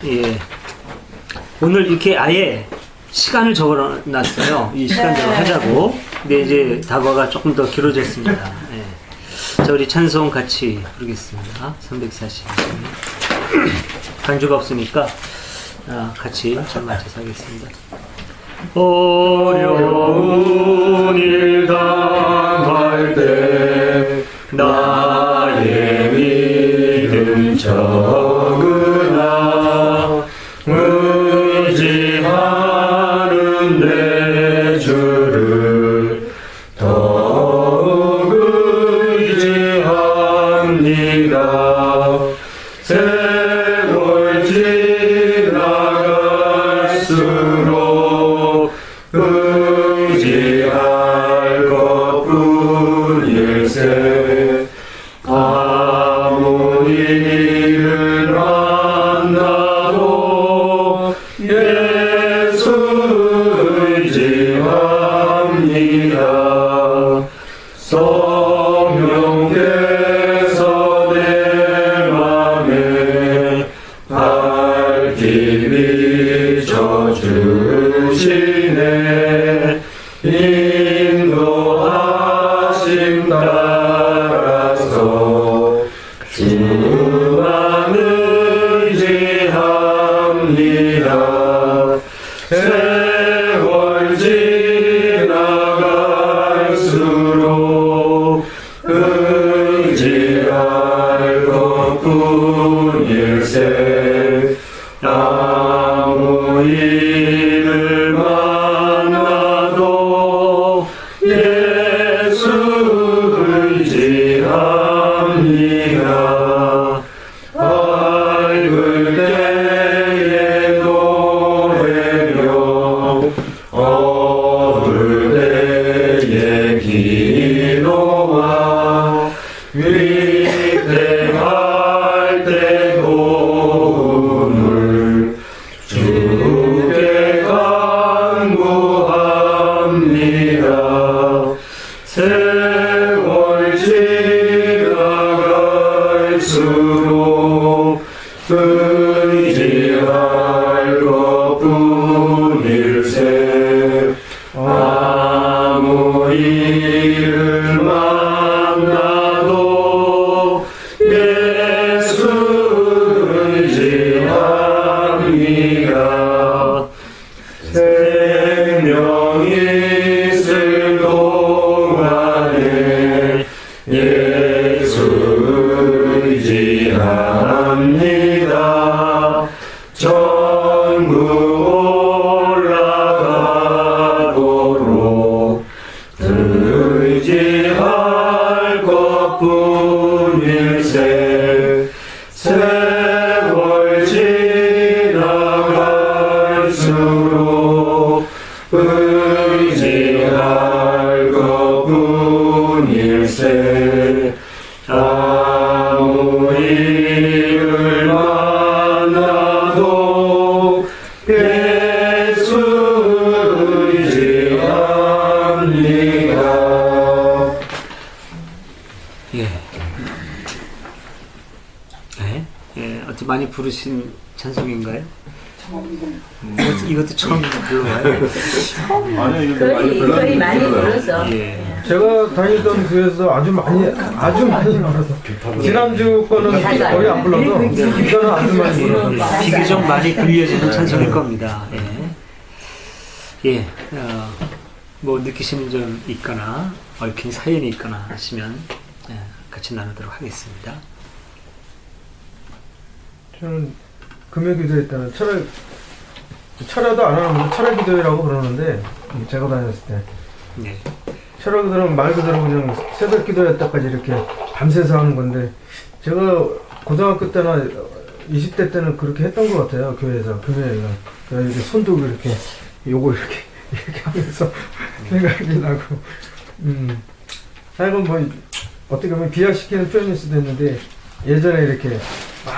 예. 오늘 이렇게 아예 시간을 적어놨어요. 이 시간대로 하자고. 근데 이제 다과가 조금 더 길어졌습니다. 예. 자, 우리 찬송 같이 부르겠습니다. 340. 간주가 없으니까 같이 잘 맞춰서 하겠습니다. 어려운 일 당할 때 나의 믿음 적으나 의지하는 내 주를 더욱 의지합니다. 세월 지나갈수록 의지할 것뿐일세. 아무 일을 만나도 예수 의지합니다. 성령께서 내 맘에 밝히 비춰주시네. 인도하심 따라서 주만 의지합니다. 세월 지나갈수록 의지할 것뿐일세. 아무 일을 만나도 예수 의지합니다. 밝을 때에 노래며 어두울 때에 기도와 위태할 때 도움을 주께 간구합니다. 세월 지나갈수록 의지할 것뿐일세. 아무 일을 만나도 예수 의지합니다. 생명이 있을 동안에 예수 의지합니다. 전부 올라가도록 의지할 것뿐일세. 세월 지나갈수록 의지할 것뿐일세. 아무 일을 만나도 예수 의지합니다. 예. 네? 예, 어떻게 많이 부르신 찬송인가요? 이것도 처음 불러봐요. 아니요, 이거 거의 많이 불러서. 예. 제가 다니던 교회에서 아주 많이 불러서 지난주 거는 거의 안 불러서 이거는 아주 많이 불러서 비교적 많이 불려지는 찬송일 겁니다. 예. 예. 뭐 느끼시는 점 있거나 얽힌 사연이 있거나 하시면 같이 나누도록 하겠습니다. 저는 금요 기도회 때는 철야도 안 하는 건데 철야 기도회라고 그러는데 제가 다녔을 때 네. 철야 기도는 말 그대로 그냥 새벽 기도회 때까지 이렇게 밤새서 하는 건데 제가 고등학교 때나 20대 때는 그렇게 했던 것 같아요. 교회에서 금요일날 이렇게 손들고 이렇게 요거 이렇게 하면서 생각이 나고 하여간 뭐 어떻게 보면 비하시키는 표현일 수도 있는데 예전에 이렇게 막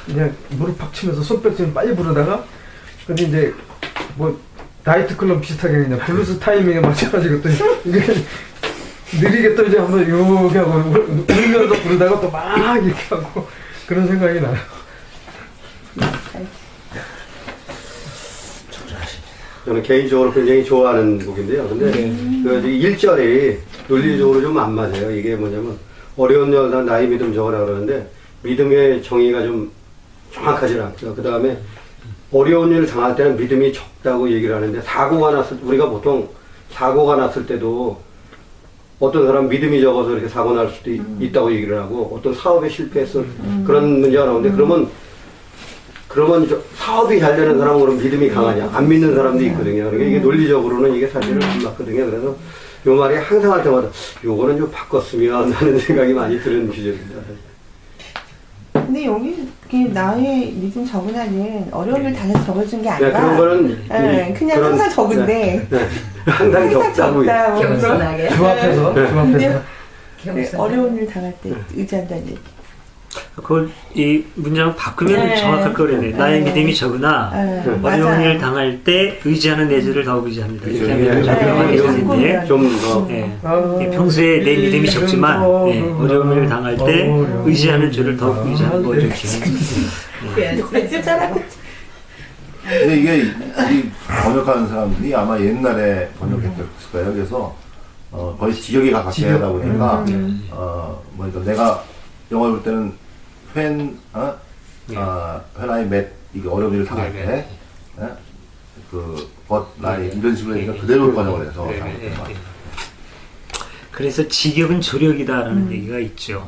그냥 무릎 팍 치면서 손뼉치면 빨리 부르다가 근데 이제 뭐 나이트클럽 비슷하게 그냥 블루스 타이밍에 맞춰가지고 또 이게 느리게 또 이제 한번 이렇게 하고 울면서 부르다가 또 막 이렇게 하고 그런 생각이 나요. 저는 개인적으로 굉장히 좋아하는 곡인데요. 근데 그 1절이 논리적으로 좀 안 맞아요. 이게 뭐냐면 어려운 여자 나의 믿음 적어라 그러는데 믿음의 정의가 좀 정확하지 않고요. 그 다음에 어려운 일을 당할 때는 믿음이 적다고 얘기를 하는데 우리가 보통 사고가 났을 때도 어떤 사람 믿음이 적어서 이렇게 사고 날 수도 있다고 얘기를 하고 어떤 사업에 실패해서 그런 문제가 나오는데 그러면 사업이 잘 되는 사람은 그럼 믿음이 강하냐? 안 믿는 사람도 있거든요. 그러니까 이게 논리적으로는 이게 사실은 안 맞거든요. 그래서 요 말이 항상 할 때마다 요거는 좀 바꿨으면 하는 생각이 많이 드는 주제입니다. 근데 여기 나의 믿음 적으라는 어려운 일 당해서 적어준 게 아니라 그런 거는 그냥 항상 적은데 항상 적다고 겸손하게 조합해서 어려운 일 당할 때 의지한다는 얘기. 그걸 이 문장을 바꾸면 정확할 거라네. 나의 믿음이 적으나 어려운 일을 당할 때 의지하는 내 주를 더 의지합니다. 이렇게 하면 정확하게 되는데 평소에 내 믿음이 적지만 어려운 일을 당할 때 의지하는 주를 더 의지하는 거 이렇게. 근데 이게 이 번역하는 사람들이 아마 옛날에 번역했을 거예요. 그래서 거의 지역에 가깝게 하다 보니까 뭐니까 내가 영어 볼 때는 when I met 이게 어려운 일을 당할 때 but I 이런 식으로 하니까 그대로 번역을 해서 그래서 직역은 조력이다라는 얘기가 있죠.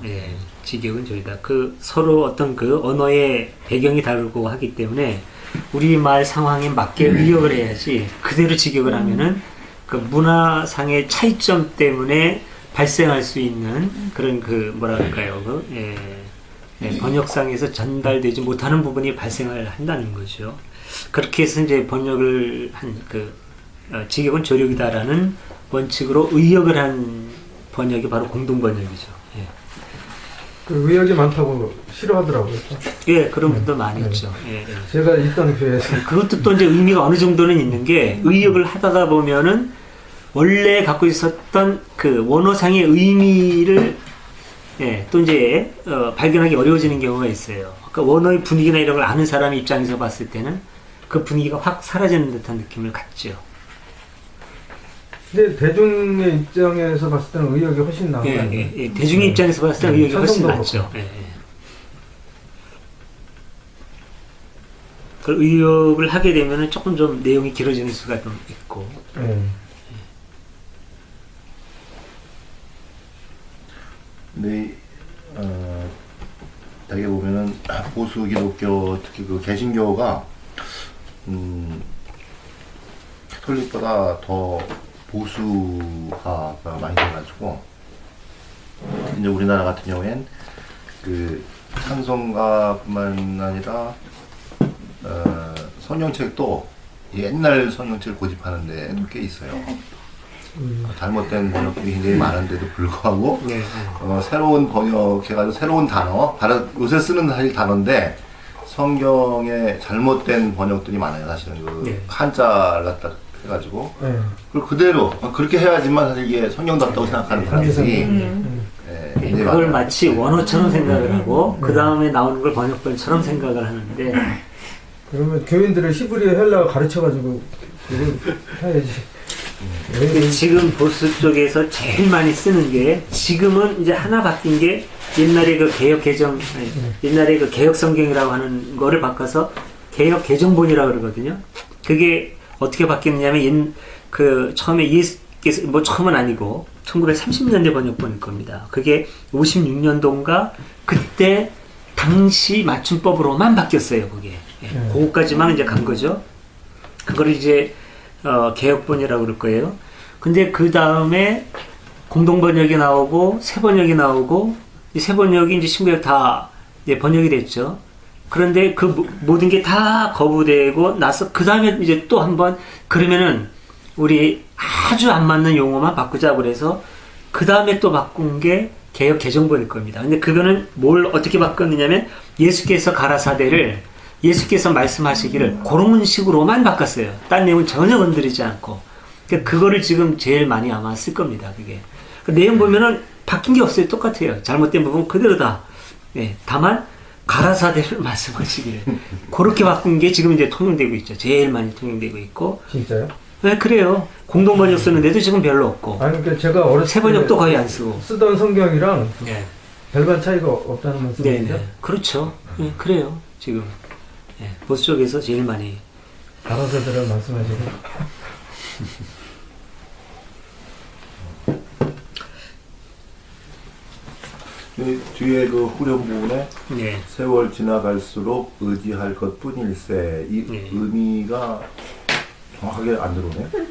직역은 조력이다. 그 서로 어떤 그 언어의 배경이 다르고 하기 때문에 우리말 상황에 맞게 의역을 해야지 그대로 직역을 하면은 그 문화상의 차이점 때문에 발생할 수 있는 그런 그 뭐랄까요 번역상에서 전달되지 못하는 부분이 발생을 한다는 거죠. 그렇게 해서 이제 번역을 한 직역은 조력이다라는 원칙으로 의역을 한 번역이 바로 공동 번역이죠. 그 의역이 많다고 싫어하더라고요. 그런 분도 많이 있죠. 제가 있던 교회에서 그것도 또 이제 의미가 어느 정도는 있는 게 의역을 하다가 보면은 원래 갖고 있었던 그 원어상의 의미를 또 이제 발견하기 어려워지는 경우가 있어요. 그러니까 원어의 분위기나 이런 걸 아는 사람 입장에서 봤을 때는 그 분위기가 확 사라지는 듯한 느낌을 갖죠. 근데 대중의 입장에서 봤을 때는 의역이 훨씬 나은 거 아니에요? 대중의 입장에서 봤을 때는 의역이 훨씬 낫죠. 그 의역을 하게 되면은 조금 좀 내용이 길어지는 수가 좀 있고. 근데 되게 보면은 보수 기독교 특히 그 개신교가 캐톨릭보다 더 보수화가 많이 돼가지고 이제 우리나라 같은 경우엔 그 찬송가뿐만 아니라 성경책도 옛날 성경책을 고집하는 데도 꽤 있어요. 잘못된 번역들이 굉장히 많은데도 불구하고 새로운 번역해가지고 새로운 단어 요새 쓰는 사실 단어인데 성경에 잘못된 번역들이 많아요. 사실은 그 한자를 갖다 해가지고 그걸 그대로 그렇게 해야지만 사실 이게 성경답다고 생각하는 사람들이 그걸 마치 원어처럼 생각을 하고 그 다음에 나오는 걸 번역본처럼 생각을 하는데 그러면 교인들을 히브리어 헬라어 가르쳐가지고 이걸 해야지. 지금 보수 쪽에서 제일 많이 쓰는 게 지금은 이제 하나 바뀐 게 옛날에 그 개혁 개정 옛날에 그 개혁 성경이라고 하는 거를 바꿔서 개혁 개정본이라고 그러거든요. 그게 어떻게 바뀌었냐면 그 처음에 예수께서 뭐 처음은 아니고 1930년대 번역본일 겁니다. 그게 56년도인가 그때 당시 맞춤법으로만 바뀌었어요. 그게 그거까지만 이제 간 거죠. 그걸 이제 개혁본이라고 그럴 거예요. 근데 그 다음에 공동번역이 나오고 새번역이 나오고 이 새번역이 이제 신구약 다 이제 번역이 됐죠. 그런데 그 모든 게 다 거부되고 나서 그 다음에 이제 또 한번 그러면은 우리 아주 안 맞는 용어만 바꾸자고 그래서 그 다음에 또 바꾼 게 개혁 개정본일 겁니다. 근데 그거는 뭘 어떻게 바꿨느냐면 예수께서 가라사대를 예수께서 말씀하시기를 그런 식으로만 바꿨어요. 딴 내용은 전혀 건드리지 않고. 그러니까 그거를 지금 제일 많이 아마 쓸 겁니다. 그게. 그 내용 보면은 바뀐 게 없어요. 똑같아요. 잘못된 부분 그대로다. 다만 가라사대를 말씀하시기를 그렇게 바꾼 게 지금 이제 통용되고 있죠. 제일 많이 통용되고 있고. 진짜요? 네, 그래요. 공동번역 쓰는데도 지금 별로 없고. 아니 그러니까 제가 어렸을 새 번역도 거의 안 쓰고. 쓰던 성경이랑 네. 별반 차이가 없다는 말씀이죠? 네네. 그렇죠. 네, 그래요. 지금. 네, 보수 쪽에서 제일 많이. 가라사대를 말씀하시고. 이 뒤에 그 후렴 부분에 네. 세월 지나갈수록 의지할 것 뿐일세. 이 네. 의미가 정확하게 안 들어오네. 네.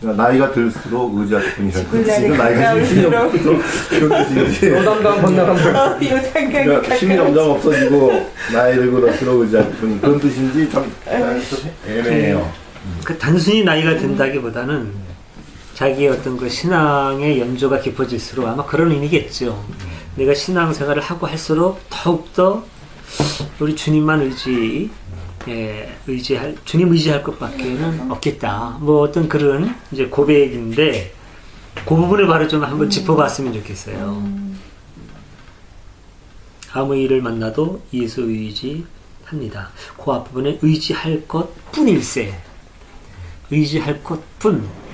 그러니까 나이가 들수록 의지할 뿐이라. 물날이 나이가 들수록 가까울수록 그런 뜻이지. 노담당 번나감. 이거 생각이 그러니까 힘이 점점 없어지고 나이를 들수록 의지할 뿐이 그런 뜻인지 좀 애매해요. 그 단순히 나이가 든다기보다는 자기의 어떤 그 신앙의 연조가 깊어질수록 아마 그런 의미겠죠. 내가 신앙생활을 하고 할수록 더욱더 우리 주님만 주님 의지할 것밖에는 없겠다. 뭐 어떤 그런 이제 고백인데 그 부분을 바로 좀 한번 짚어봤으면 좋겠어요. 아무 일을 만나도 예수 의지합니다. 그 앞부분에 의지할 것 뿐일세. 의지할 것뿐.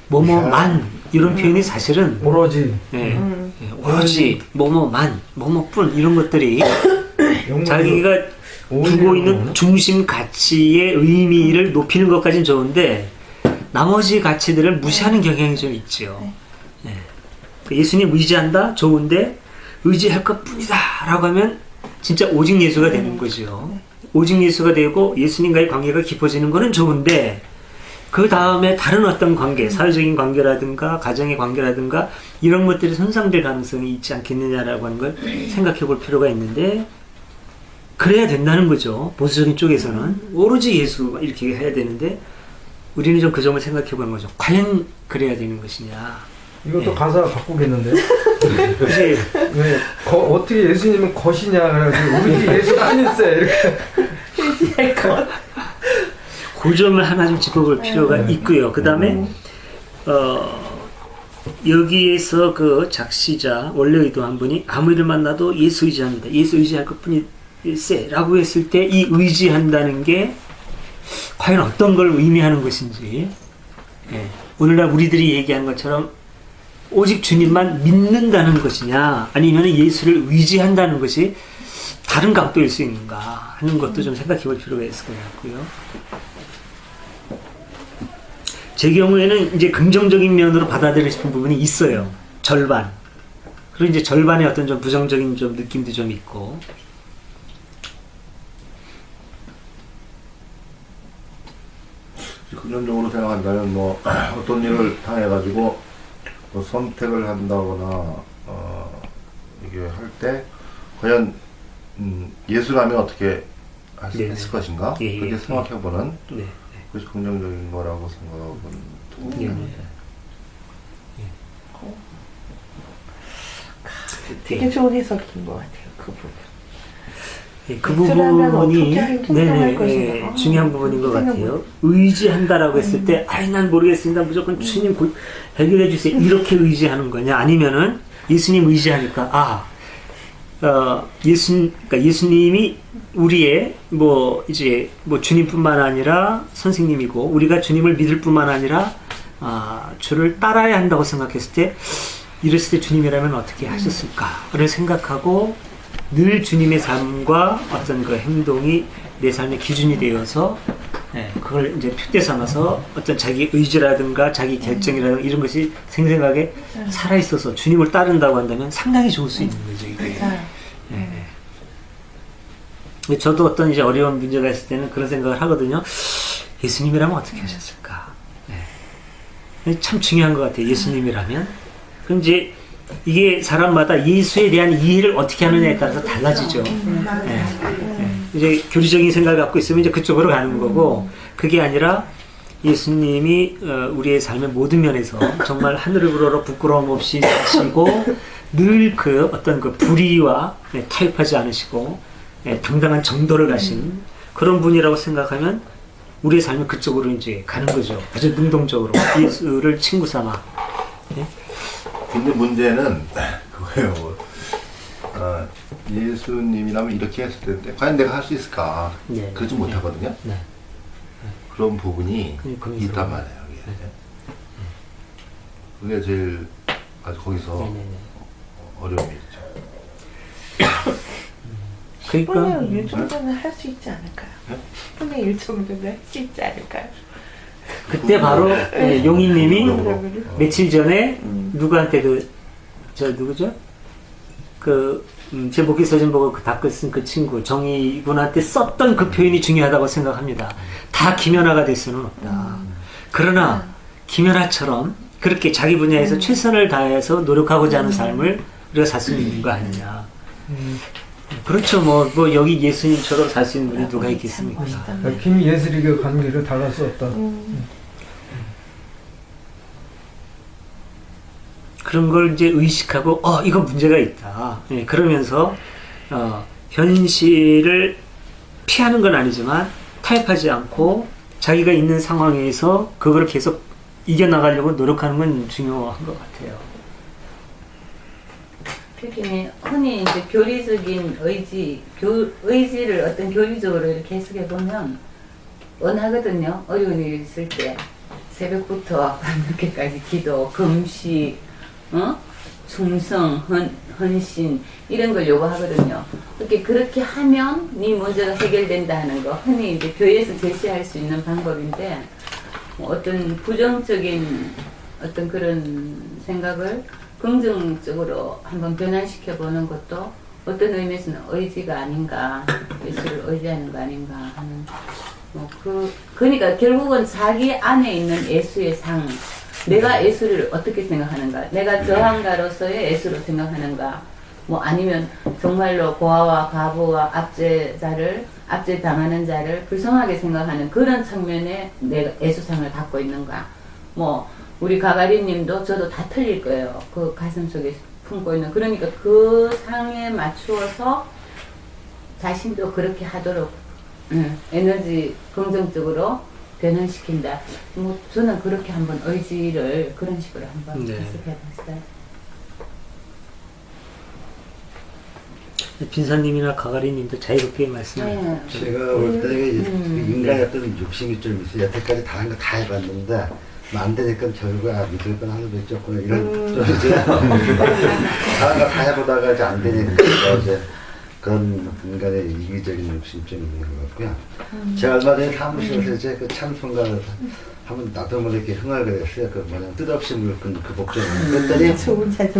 뭐뭐만 이런 표현이 사실은 오로지 예, 예, 오로지 뭐뭐만 뭐뭐뿐 이런 것들이 자기가 두고 있는 중심 가치의 의미를 높이는 것까지는 좋은데 나머지 가치들을 무시하는 경향이 좀 있죠. 예. 예수님 의지한다 좋은데 의지할 것뿐이다 라고 하면 진짜 오직 예수가 되는 거죠. 오직 예수가 되고 예수님과의 관계가 깊어지는 거는 좋은데 그 다음에 다른 어떤 관계, 사회적인 관계라든가 가정의 관계라든가 이런 것들이 손상될 가능성이 있지 않겠느냐라고 하는 걸 생각해 볼 필요가 있는데 그래야 된다는 거죠. 보수적인 쪽에서는 오로지 예수 이렇게 해야 되는데 우리는 좀 그 점을 생각해 보는 거죠. 과연 그래야 되는 것이냐. 이것도 예. 가사 바꾸겠는데? 그치? 왜 어떻게 예수님은 것이냐 그래가지고 우리 예수 아닐세 이렇게 의지할 것. 그 점을 하나 좀 짚어볼 필요가 있고요. 그 다음에 여기에서 그 작시자 원래 의도한 분이 아무 일을 만나도 예수 의지합니다. 예수 의지할 것뿐일세 라고 했을 때 이 의지한다는 게 과연 어떤 걸 의미하는 것인지 예. 오늘날 우리들이 얘기한 것처럼 오직 주님만 믿는다는 것이냐 아니면 예수를 의지한다는 것이 다른 각도일 수 있는가 하는 것도 좀 생각해 볼 필요가 있을 것 같고요. 제 경우에는 이제 긍정적인 면으로 받아들이고 싶은 부분이 있어요. 절반. 그리고 이제 절반의 어떤 좀 부정적인 좀 느낌도 좀 있고. 긍정적으로 생각한다면 뭐 어떤 일을 당해가지고 뭐 선택을 한다거나 이게 할 때 과연 예수라면 어떻게 했을 것인가 예, 그렇게 예, 생각해보는 네. 그것이 긍정적인 거라고 생각하고는 예. 되게 좋은 해석인 것 같아요. 그 부분. 예, 그 예수라면 부분이 어떻게 행동할 것인가. 중요한 부분인 것 생각 같아요. 의지한다라고 했을 때, 아이, 난 모르겠습니다. 무조건 주님 해결해 주세요. 이렇게 의지하는 거냐? 아니면은 예수님 의지하니까, 그러니까 예수님이 우리의 주님뿐만 아니라 선생님이고, 우리가 주님을 믿을 뿐만 아니라, 주를 따라야 한다고 생각했을 때, 이랬을 때 주님이라면 어떻게 하셨을까를 생각하고, 늘 주님의 삶과 어떤 그 행동이 내 삶의 기준이 되어서 그걸 이제 핏대 삼아서 어떤 자기 의지라든가 자기 결정이라든가 이런 것이 생생하게 살아있어서 주님을 따른다고 한다면 상당히 좋을 수 있는 거죠. 이게. 근데 저도 어떤 이제 어려운 문제가 있을 때는 그런 생각을 하거든요. 예수님이라면 어떻게 하셨을까? 참 중요한 것 같아요. 예수님이라면. 그럼 이제 이게 사람마다 예수에 대한 이해를 어떻게 하느냐에 따라서 달라지죠. 이제 교리적인 생각을 갖고 있으면 이제 그쪽으로 가는 거고, 그게 아니라 예수님이 우리의 삶의 모든 면에서 정말 하늘을 우러러 부끄러움 없이 사시고 늘 그 어떤 그 불의와 타협하지 않으시고 당당한 정도를 가신 그런 분이라고 생각하면 우리의 삶은 그쪽으로 이제 가는 거죠. 아주 능동적으로 예수를 친구 삼아. 근데 문제는 그거예요. 예수님이라면 이렇게 했을 텐데 과연 내가 할 수 있을까? 네. 그러지 못하거든요. 네. 그런 부분이 고민스러워. 있단 말이에요. 그게 제일 아주 거기서 네네네. 어려움이 있죠. 그러니까 10분의 1 정도는 할 수 있지 않을까요? 네? 10분의 1 정도는 할 수 있지 않을까요? 그때 바로 용희님이 며칠 전에 음. 누구한테 누구죠? 제 목기 사진 보고 그 댓글 쓴 그 친구 정희군한테 썼던 그 표현이 중요하다고 생각합니다. 다 김연아가 될 수는 없다. 그러나 김연아처럼 그렇게 자기 분야에서 최선을 다해서 노력하고자 하는 삶을 우리가 살 수 있는 거 아니냐. 그렇죠. 뭐 여기 예수님처럼 살 수 있는 분이 누가 있겠습니까? 그러니까 김예슬이가 가는 길을 다 갈 수 없다. 그런 걸 이제 의식하고 이거 문제가 있다. 예, 그러면서 현실을 피하는 건 아니지만 타협하지 않고 자기가 있는 상황에서 그걸 계속 이겨나가려고 노력하는 건 중요한 것 같아요. 특히 흔히 이제 교리적인 의지를 어떤 교리적으로 이렇게 해석해 보면 원하거든요. 어려운 일이 있을 때 새벽부터 밤늦게까지 기도, 금식, 충성, 헌신 이런 걸 요구하거든요. 그렇게 하면 네 문제가 해결된다 하는 거 흔히 이제 교회에서 제시할 수 있는 방법인데 어떤 부정적인 어떤 그런 생각을 긍정적으로 한번 변환시켜 보는 것도 어떤 의미에서는 의지가 아닌가, 예수를 의지하는 거 아닌가 하는 그러니까 결국은 자기 안에 있는 예수의 상, 내가 예수를 어떻게 생각하는가, 내가 저항가로서의 예수로 생각하는가, 아니면 정말로 고아와 과부와 압제당하는 자를 불쌍하게 생각하는 그런 측면에 내가 예수상을 갖고 있는가. 우리 가가리님도 저도 다 틀릴 거예요. 그 가슴 속에 품고 있는. 그러니까 그 상에 맞추어서 자신도 그렇게 하도록 에너지 긍정적으로 변환시킨다. 저는 그렇게 한번 의지를 그런 식으로 한번 해석해봤어요. 빈사님이나 가가리님도 자유롭게 말씀해요. 제가 볼 때 인간의 어떤 욕심이 좀 있어요. 여태까지 다 한 거 다 해봤는데 안 되니까 결국 믿을 건 하나밖에 없구나 이런 좀 이제 다른 거 다 해보다가 이제 안 되니까 이제 그런 인간의 이기적인 욕심이 좀 있는 것 같고요. 제가 얼마 전에 사무실에서 이제 그 참선가를 한번 나도 모르게 흥얼거렸어요. 뜻없이 물건 그 복종을 그랬더니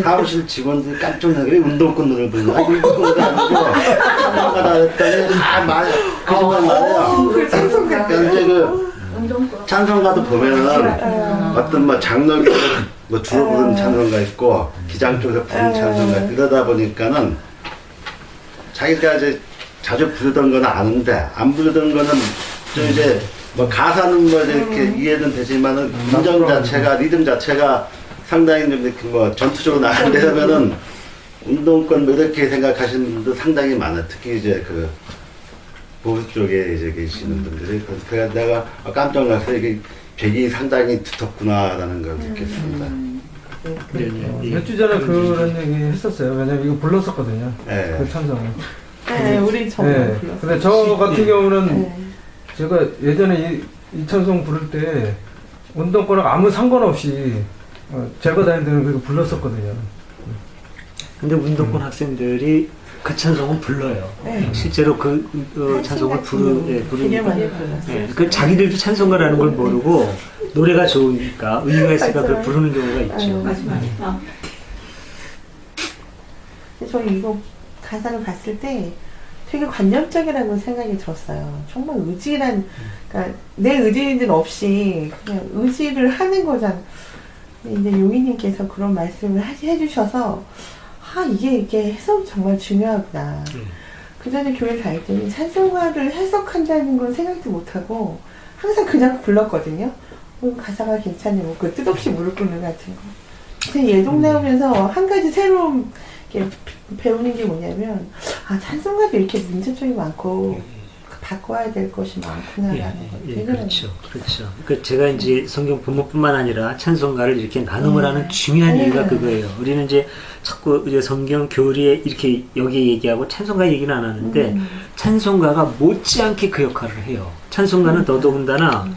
사무실 직원들이 깜짝 놀라게 운동권 노래를 부르는 운동권도 아니고 참선가다 했더니 말 그 정말 말이에요. 찬송가도 보면은 어떤 장로교 주로 부르는 찬송가 있고 기장 쪽에서 부르는 찬송가 이러다 보니까는 자기가 이제 자주 부르던 건 아는데 안 부르던 거는 좀 이제 가사는 이렇게 이해는 되지만은 음정 자체가 리듬 자체가 상당히 좀 이렇게 전투적으로 나가려면은 운동권 이렇게 생각하시는 분도 상당히 많아요. 특히 이제 그 보수 쪽에 이제 계시는 분들이 그래서 내가 깜짝 놀랐어요. 이게 벽이 상당히 두텁구나라는 걸 느꼈습니다. 몇 주 전에 그런 얘기 했었어요. 왜냐면 이거 불렀었거든요. 네. 그 찬송을. 네, 우리 정말 네. 불렀어요. 근데 저 같은 경우는 제가 예전에 이 찬송 부를 때 운동권하고 아무 상관없이 제가 다니는 데는 그거 불렀었거든요. 근데 운동권 학생들이 그 찬송은 불러요. 실제로 그 찬송을 부르니까. 그 자기들도 찬송가라는 걸 모르고 노래가 좋으니까 의미가 있으니까 그걸 부르는 경우가 있죠. 맞아요. 저는 이거 가사를 봤을 때 되게 관념적이라는 생각이 들었어요. 정말 그러니까 내 의지는 없이 그냥 의지를 하는 거잖아. 이제 용희님께서 그런 말씀을 해주셔서 이게 해석이 정말 중요하구나. 그 전에 교회 다닐 때는 찬송가를 해석한다는 건 생각도 못하고 항상 그냥 불렀거든요. 가사가 괜찮네요. 그 뜻없이 무릎 꿇는 같은 거. 근데 예동 나오면서 한 가지 새로운 배우는 게 뭐냐면 찬송가도 이렇게 문제점이 많고 바꿔야 될 것이 많구나라는 걸 되게 그렇죠. 그렇죠. 그 제가 이제 성경 본문뿐만 아니라 찬송가를 이렇게 나눔을 하는 중요한 이유가 그거예요. 우리는 이제 자꾸 이제 성경 교리에 이렇게 여기 얘기하고 찬송가 얘기는 안 하는데 찬송가가 못지않게 그 역할을 해요. 찬송가는 더더군다나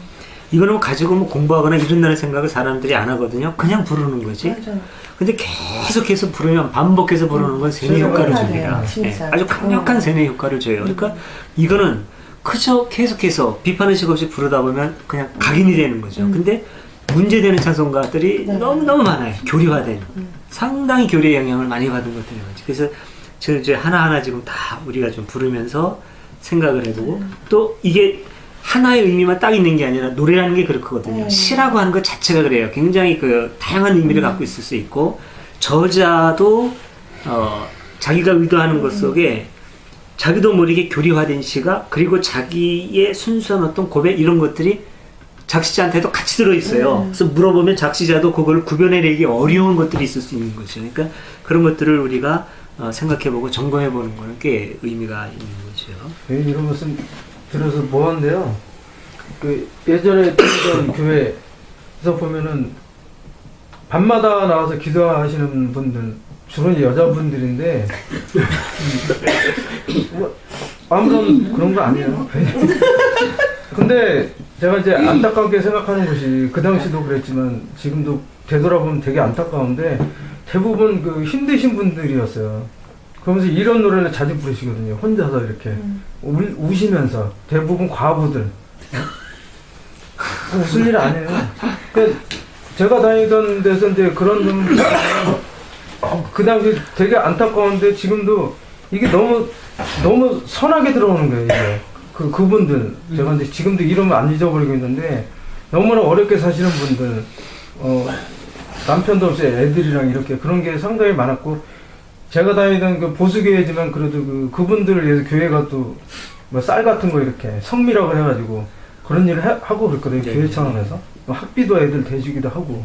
이거는 뭐 가지고 뭐 공부하거나 이런다는 생각을 사람들이 안 하거든요. 그냥 부르는 거지. 맞아요. 근데 계속해서 부르면 반복해서 부르는 건 세뇌 효과를 줍니다. 진짜. 아주 강력한 세뇌 효과를 줘요. 그러니까 이거는 그저 계속해서 비판의식 없이 부르다 보면 그냥 각인이 되는 거죠. 근데 문제되는 찬송가들이 너무너무 많아요. 교리화된. 상당히 교리의 영향을 많이 받은 것들인 거지. 그래서 저는 이제 하나하나 지금 다 우리가 좀 부르면서 생각을 해두고 또 이게 하나의 의미만 딱 있는 게 아니라 노래라는 게 그렇거든요. 시라고 하는 것 자체가 그래요. 굉장히 그 다양한 의미를 갖고 있을 수 있고 저자도 자기가 의도하는 것 속에 자기도 모르게 교리화된 시가 그리고 자기의 순수한 어떤 고백 이런 것들이 작시자한테도 같이 들어있어요. 그래서 물어보면 작시자도 그걸 구별해내기 어려운 것들이 있을 수 있는 거죠. 그러니까 그런 것들을 우리가 생각해보고 점검해보는 거는 꽤 의미가 있는 거죠. 이런 말씀 들어서 뭐한데요. 그 예전에 다니던 교회에서 보면은 밤마다 나와서 기도하시는 분들 주로 이제 여자분들인데 뭐 아무런 그런 거 아니에요. 근데 제가 이제 안타깝게 생각하는 것이 그 당시도 그랬지만 지금도 되돌아보면 되게 안타까운데 대부분 그 힘드신 분들이었어요. 그러면서 이런 노래를 자주 부르시거든요. 혼자서 이렇게 우시면서 대부분 과부들. 웃을 일 아니에요. 그러니까 제가 다니던 데서 이제 그런 좀 그 당시 되게 안타까운데 지금도 이게 너무 선하게 들어오는 거예요. 이게. 그분들 제가 이제 지금도 이름을 안 잊어버리고 있는데 너무나 어렵게 사시는 분들 남편도 없이 애들이랑 이렇게 그런 게 상당히 많았고 제가 다니던 그 보수교회지만 그래도 그분들을 위해서 교회가 또 뭐 쌀 같은 거 이렇게 성미라고 해가지고 그런 일을 하고 그랬거든요. 교회 차원에서 학비도 애들 대주기도 하고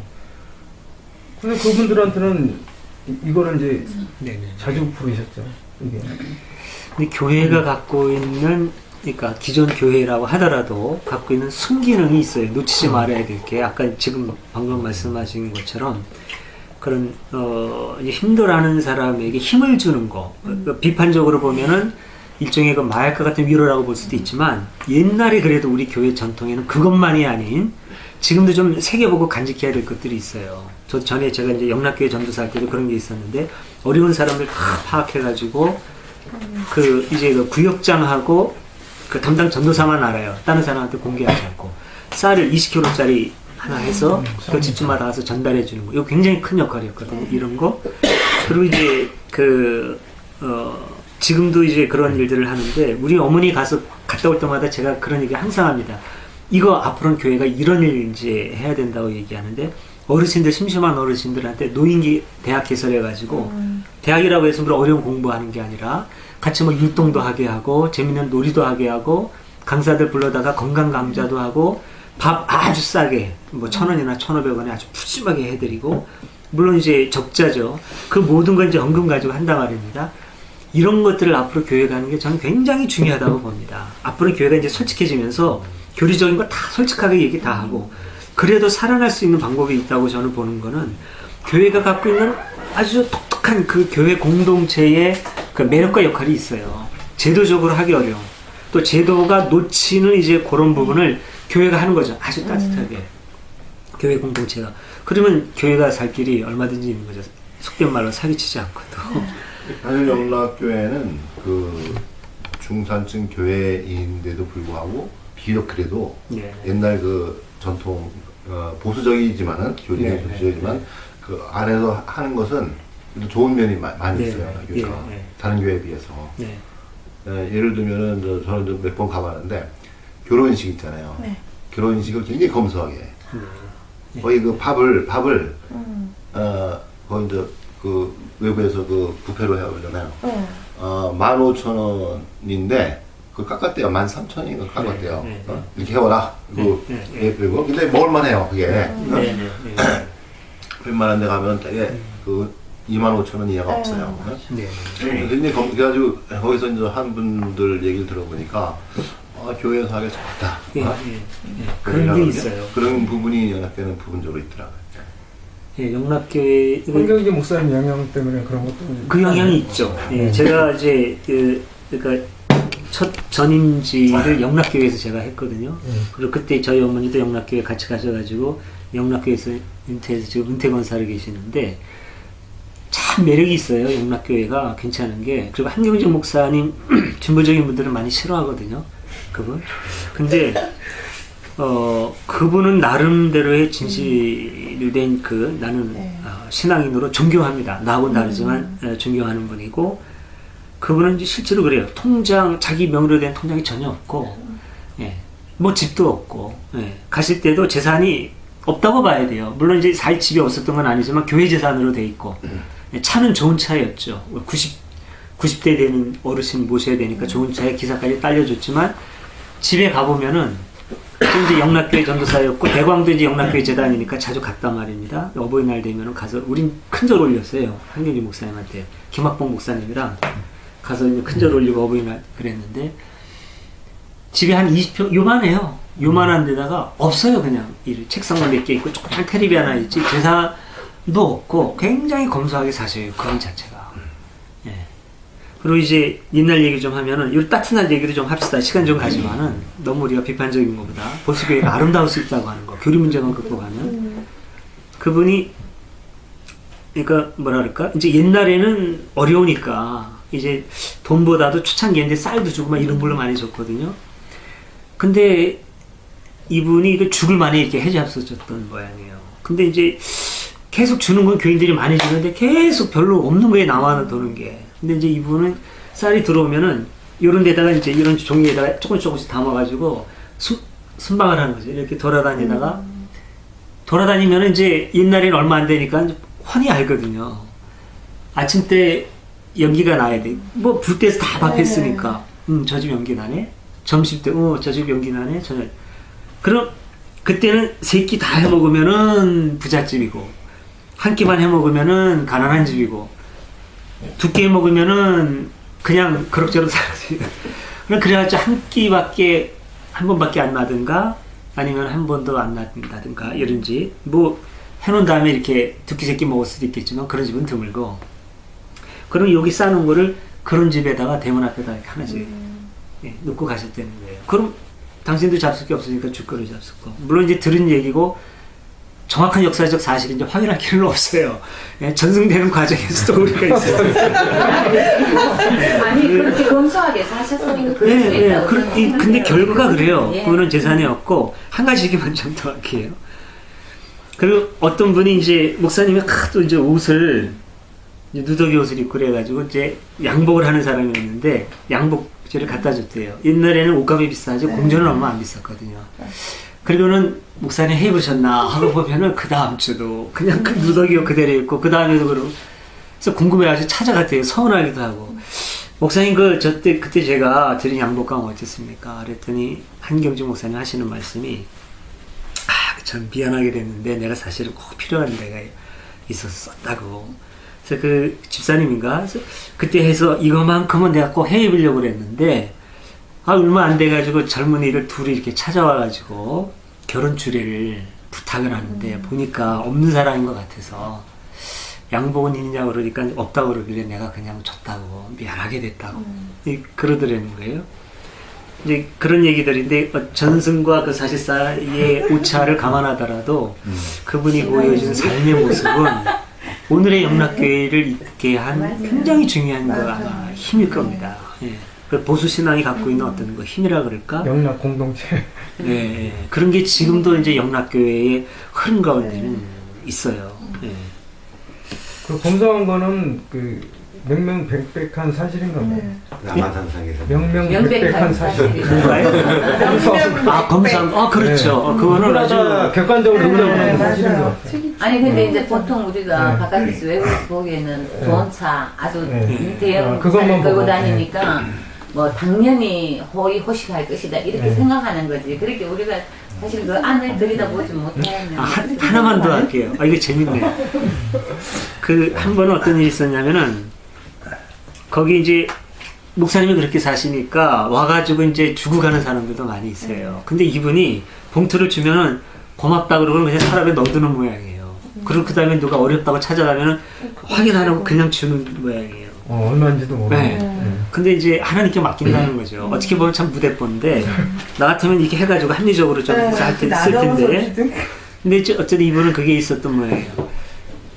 근데 그분들한테는 이거를 이제 자주 부르셨죠. 이게. 근데 교회가 갖고 있는 그러니까 기존 교회라고 하더라도 갖고 있는 순기능이 있어요. 놓치지 말아야 될 게 아까 지금 방금 말씀하신 것처럼 그런 힘들어하는 사람에게 힘을 주는 거 비판적으로 보면은 일종의 그 마약과 같은 위로라고 볼 수도 있지만 옛날에 그래도 우리 교회 전통에는 그것만이 아닌 지금도 좀 새겨보고 간직해야 될 것들이 있어요. 저 전에 제가 이제 영락교회 전도사 할 때도 그런 게 있었는데 어려운 사람들 다 파악해가지고 이제 그 구역장하고 그 담당 전도사만 알아요. 다른 사람한테 공개하지 않고 쌀을 20kg짜리 하나 해서 그 집집마다 가서 전달해 주는 거. 이거 굉장히 큰 역할이었거든요. 이런 거. 그리고 이제 지금도 이제 그런 일들을 하는데 우리 어머니 갔다 올 때마다 제가 그런 얘기 항상 합니다. 이거 앞으로는 교회가 이런 일 이제 해야 된다고 얘기하는데 어르신들 심심한 어르신들한테 노인기 대학 개설해가지고 대학이라고 해서 어려운 공부하는 게 아니라 같이 뭐 율동도 하게 하고 재밌는 놀이도 하게 하고 강사들 불러다가 건강 강좌도 하고 밥 아주 싸게 뭐 1,000원이나 1,500원에 아주 푸짐하게 해드리고 물론 이제 적자죠. 그 모든 걸 이제 헌금 가지고 한단 말입니다. 이런 것들을 앞으로 교회 가는 게 저는 굉장히 중요하다고 봅니다. 앞으로 교회가 이제 솔직해지면서 교리적인 거 다 솔직하게 얘기 다 하고 그래도 살아날 수 있는 방법이 있다고 저는 보는 거는 교회가 갖고 있는 아주 독특한 그 교회 공동체의 그 매력과 역할이 있어요. 제도적으로 하기 어려운 또 제도가 놓치는 이제 그런 부분을 교회가 하는 거죠. 아주 따뜻하게 교회 공동체가 그러면 교회가 살 길이 얼마든지 있는 거죠. 속된 말로 사기치지 않고도. 사실 영락교회는 그 중산층 교회인데도 불구하고 비록 그래도 옛날 그 전통 보수적이지만은 교리는 보수적이지만 그 안에서 하는 것은 좋은 면이 많이 있어요. 다른 교회에 비해서. 예를 들면은 저는 몇 번 가봤는데 결혼식 있잖아요. 결혼식을 굉장히 검소하게. 거의 그 밥을 거의 이제 그 외부에서 그 부페로 해오잖아요. 15,000원인데 그걸 깎았대요. 13,000원인가 깎았대요. 이렇게 해와라. 그리고 근데 먹을만 해요. 그게. 웬만한 데 가면 되게 그 25,000원 이하가 없어요. 굉장히 그래가지고 거기서 이제 한 분들 얘기를 들어보니까 교회에서 하기 좋다. 예, 어? 예, 예. 그런 게 있어요. 그런 부분이 연합교회는 부분적으로 있더라고요. 예, 영락교회 홍경기 목사님 영향 때문에 그런 것도 그 영향이 있죠. 예, 제가 이제 그러니까 첫 전임지를 영락교회에서 제가 했거든요. 그리고 그때 저희 어머니도 영락교회 같이 가셔가지고 영락교회에서 은퇴해서 지금 은퇴권사로 계시는데 참 매력이 있어요. 영락교회가 괜찮은 게. 그리고 한경직 목사님 진보적인 분들은 많이 싫어하거든요. 그분. 근데 그분은 나름대로의 진실된 나는 신앙인으로 존경합니다. 나하고는 다르지만 존경하는 분이고, 그분은 이제 실제로 그래요. 자기 명의로 된 통장이 전혀 없고, 예, 뭐 집도 없고, 예, 가실 때도 재산이 없다고 봐야 돼요. 물론 이제 살 집이 없었던 건 아니지만 교회 재산으로 돼 있고, 예, 차는 좋은 차였죠. 90대 되는 어르신 모셔야 되니까 좋은 차에 기사까지 딸려줬지만, 집에 가보면은 이제 영락교회 전도사였고 대광도 이제 영락교회 재단이니까 자주 갔단 말입니다. 어버이날 되면은 가서 우린 큰절 올렸어요. 한경지 목사님한테 김학봉 목사님이랑 가서 이제 큰절 올리고 어버이날 그랬는데 집에 한 20평 요만해요. 요만한 데다가 없어요. 그냥 책상만 몇 개 있고 조그만 테레비 하나 있지 재산도 없고 굉장히 검소하게 사셔요. 그분 자체가. 예. 그리고 이제 옛날 얘기 좀 하면은 이 따뜻한 얘기를 좀 합시다. 시간 좀 가지만은 너무 우리가 비판적인 것보다 보수교회가 아름다울 수 있다고 하는 거. 교리 문제만 극복하면 그분이 그러니까 뭐라 그럴까 이제 옛날에는 어려우니까 이제 돈보다도 초창기인데 쌀도 주고 막 이런 걸로 많이 줬거든요. 근데 이분이 그 죽을 많이 이렇게 해잡수셨던 모양이에요. 근데 이제 계속 주는 건 교인들이 많이 주는데 계속 별로 없는 거에 나와는 도는 게. 근데 이제 이분은 쌀이 들어오면은 이런 데다가 이제 이런 종이에다가 조금씩 담아가지고 순방을 하는 거죠. 이렇게 돌아다니면은 이제 옛날에는 얼마 안 되니까 훤히 알거든요. 아침 때 연기가 나야 돼. 뭐 불 때서 다 밥했으니까 저 집 연기 나네. 점심 때 저 집 연기 나네. 저녁. 그럼 그때는 세 끼 다 해먹으면은 부잣집이고 한 끼만 해먹으면은 가난한 집이고 두 끼 해먹으면은 그냥 그럭저럭 살지. 그래가지고 한 번밖에 안 나든가 아니면 한 번도 안 나든가 이런 집 뭐 해놓은 다음에 이렇게 두 끼 세 끼 먹을 수도 있겠지만 그런 집은 드물고. 그럼 여기 싸는 거를 그런 집에다가 대문 앞에다 이렇게 하나씩 놓고 가셨다는 거예요. 그럼 당신도 잡술 게 없으니까 죽거리 잡술 거. 물론 이제 들은 얘기고 정확한 역사적 사실인지 확인할 필요는 없어요. 예, 전승되는 과정에서도 우리가 있어요. 아니 그렇게 검소하게 사셨으니까 그럴 수 있다고 근데 결과가 그래요. 예. 그거는 재산이 없고 한 가지 얘기만 좀 더 할게요. 그리고 어떤 분이 이제 목사님이 하도 이제 옷을 누더기 옷을 입고 그래가지고 이제 양복을 하는 사람이었는데 양복제를 갖다 줬대요. 옛날에는 옷값이 비싸지 공전은 얼마 안 비쌌거든요. 그리고는 목사님 해보셨나 하고 보면은 그 다음 주도 그냥 그 누더기 옷 그대로 입고 그 다음에도 그러고 그래서 궁금해가지고 찾아갔대요. 서운하기도 하고 목사님 그때 제가 드린 양복감 어땠습니까? 그랬더니 한경주 목사님 하시는 말씀이 참 미안하게 됐는데 내가 사실은 꼭 필요한 데가 있어서 썼다고. 그래서 그 집사님인가? 그래서 그때 해서 이거만큼은 내가 꼭 해 입으려고 그랬는데 얼마 안 돼가지고 젊은이를 둘이 이렇게 찾아와가지고 결혼 주례를 부탁을 하는데 보니까 없는 사람인 것 같아서 양복은 있냐고 그러니까 없다고 그러길래 내가 그냥 줬다고 미안하게 됐다고 그러더라는 거예요. 이제 그런 얘기들인데 전승과 그 사실사의 오차를 감안하더라도 그분이 보여준 삶의 모습은 오늘의 영락교회를 있게 한 굉장히 중요한 아마 힘일 겁니다. 예. 보수 신앙이 갖고 있는 어떤 힘이라 그럴까? 영락 공동체. 예, 그런 게 지금도 이제 영락교회의 흐름 가운데는 있어요. 예. 그 검소한 거는 그 명명백백한 사실인 겁니다. 남한산상에서 명명백백한 사실. 검사한 그렇죠. 네. 그거는 아주 객관적으로 인정하는 사실인 것 같아요. 아니 근데 이제 보통 우리가 네. 바깥에서 외국에서 보기에는 좋은 차 아주 대형 그것만 차를 끌고 보고. 다니니까 뭐 당연히 호의호식할 것이다 이렇게 생각하는 거지. 그렇게 우리가 사실 그 안을 들여다보지 못하면 하나만 더 할게요. 이거 재밌네. 한 번은 어떤 일이 있었냐면은 거기 이제 목사님이 그렇게 사시니까 와가지고 이제 주고 가는 사람들도 많이 있어요. 근데 이분이 봉투를 주면은 고맙다 그러고 그냥 서랍에 넣어두는 모양이에요. 그리고 그 다음에 누가 어렵다고 찾아가면은 확인 안 하고 그냥 주는 모양이에요. 얼마인지도 모르고. 네. 근데 이제 하나님께 맡긴다는 거죠. 어떻게 보면 참 무대뽀인데 나 같으면 이렇게 해가지고 합리적으로 좀 할 때 쓸 텐데. 근데 이제 어쨌든 이분은 그게 있었던 모양이에요.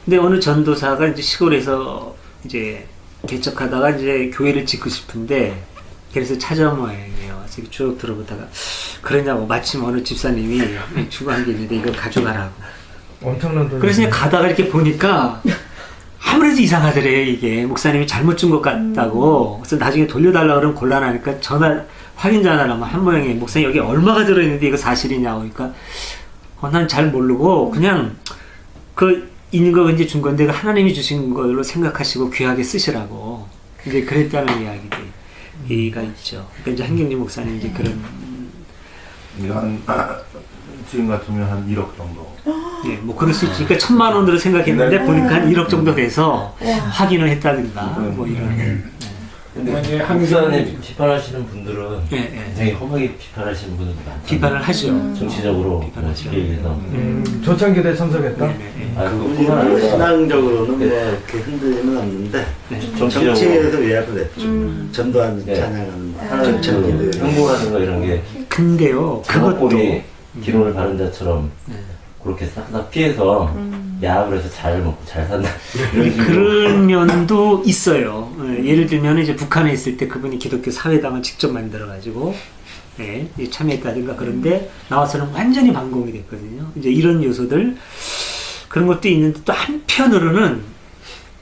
근데 어느 전도사가 이제 시골에서 이제 개척하다가 이제 교회를 짓고 싶은데 그래서 찾아온 모양이에요. 그래서 쭉 들어보다가 그러냐고 마침 어느 집사님이 주고 한 게 있는데 이거 가져가라고. 엄청난 돈. 그래서 그냥 가다가 이렇게 보니까 아무래도 이상하더래요. 이게 목사님이 잘못 준 것 같다고. 그래서 나중에 돌려달라고 그러면 곤란하니까 전화 확인 전화를 하면 한 모양이 목사님 여기 얼마가 들어있는데 이거 사실이냐고. 그러니까 난 잘 모르고 그냥 그 있는 거 이제 준 건데 하나님이 주신 걸로 생각하시고 귀하게 쓰시라고 이제 그랬다는 이야기가 있죠. 그러니까 이제 한경주 목사님 이제 그런 이게 지금 같으면 한 1억 정도. 예, 뭐 그럴 수 있지. 그러니까 1,000만 원으로 생각했는데 보니까 한 1억 정도 돼서 확인을 했다든가 뭐 이런. 근데 이제 한국사님 비판하시는 분들은 예. 굉장히 험하게 비판하시는 분들도 많죠. 비판을 하죠. 정치적으로 비판하죠. 집회에서. 조창기대 참석했다. 그뿐만 아니라 신앙적으로는 뭐 이렇게 흔들리는 없는데 정치에서 외압을 했죠. 전도하는 네. 찬양하는 하나님 정치들 행보라든가 이런 게 근데요, 그것도 작업법이 기론을 바른 자처럼 그렇게 싹싹 피해서 야합을 해서 잘 먹고 잘 산다 이런 식으로. 그런 면도 있어요. 예를 들면 이제 북한에 있을 때 그분이 기독교 사회당을 직접 만들어가지고 참여했다든가 그런데 나와서는 완전히 반공이 됐거든요. 이제 이런 요소들 그런 것도 있는데 또 한편으로는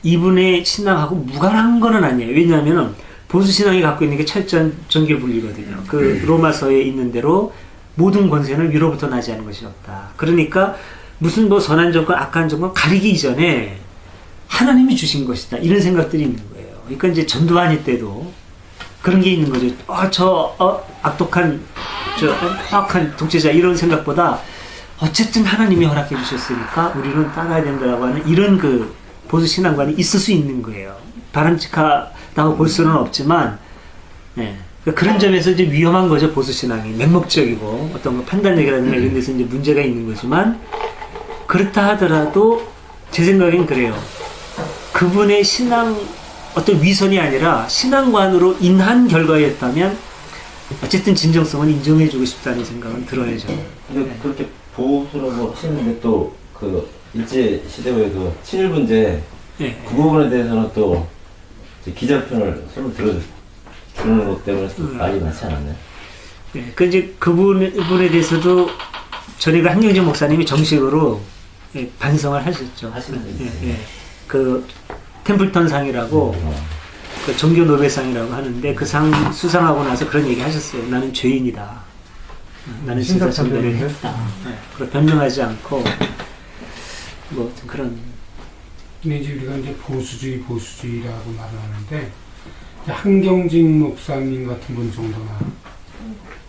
이분의 신앙하고 무관한 거는 아니에요. 왜냐하면 보수 신앙이 갖고 있는 게 철저한 정교 분리거든요. 그 로마서에 있는 대로 모든 권세는 위로부터 나지 않은 것이 없다. 그러니까 무슨 뭐 선한 정권, 악한 정권 가리기 이전에 하나님이 주신 것이다. 이런 생각들이 있는 거예요. 그러니까 이제 전두환이 때도 그런 게 있는 거죠. 악독한, 포악한 독재자 이런 생각보다 어쨌든 하나님이 허락해 주셨으니까 우리는 따라야 된다고 하는 이런 그 보수 신앙관이 있을 수 있는 거예요. 바람직하다고 볼 수는 없지만, 그런 점에서 이제 위험한 거죠. 보수 신앙이 맹목적이고 어떤 거 판단력이라든가 이런 데서 이제 문제가 있는 거지만 그렇다 하더라도 제 생각엔 그래요. 그분의 신앙 어떤 위선이 아니라 신앙관으로 인한 결과였다면 어쨌든 진정성은 인정해주고 싶다는 생각은 들어요. 저는. 근데 그렇게 보수라고 하시는데 또 그 일제 시대의 그 친일 문제 그 부분에 대해서는 또 이제 기자편을 서로 들어주는 것 때문에 또 말이 많지 않았나요? 그 이제 그분에 대해서도 전에가 한경재 목사님이 정식으로 반성을 하셨죠. 그 템플턴 상이라고 그 종교 노벨상이라고 하는데 그 상 수상하고 나서 그런 얘기 하셨어요. 나는 죄인이다. 나는 진짜 전도를 했다. 그리고 변명하지 않고 뭐 그런. 근데 이제 우리가 이제 보수주의라고 말을 하는데 한경직 목사님 같은 분 정도나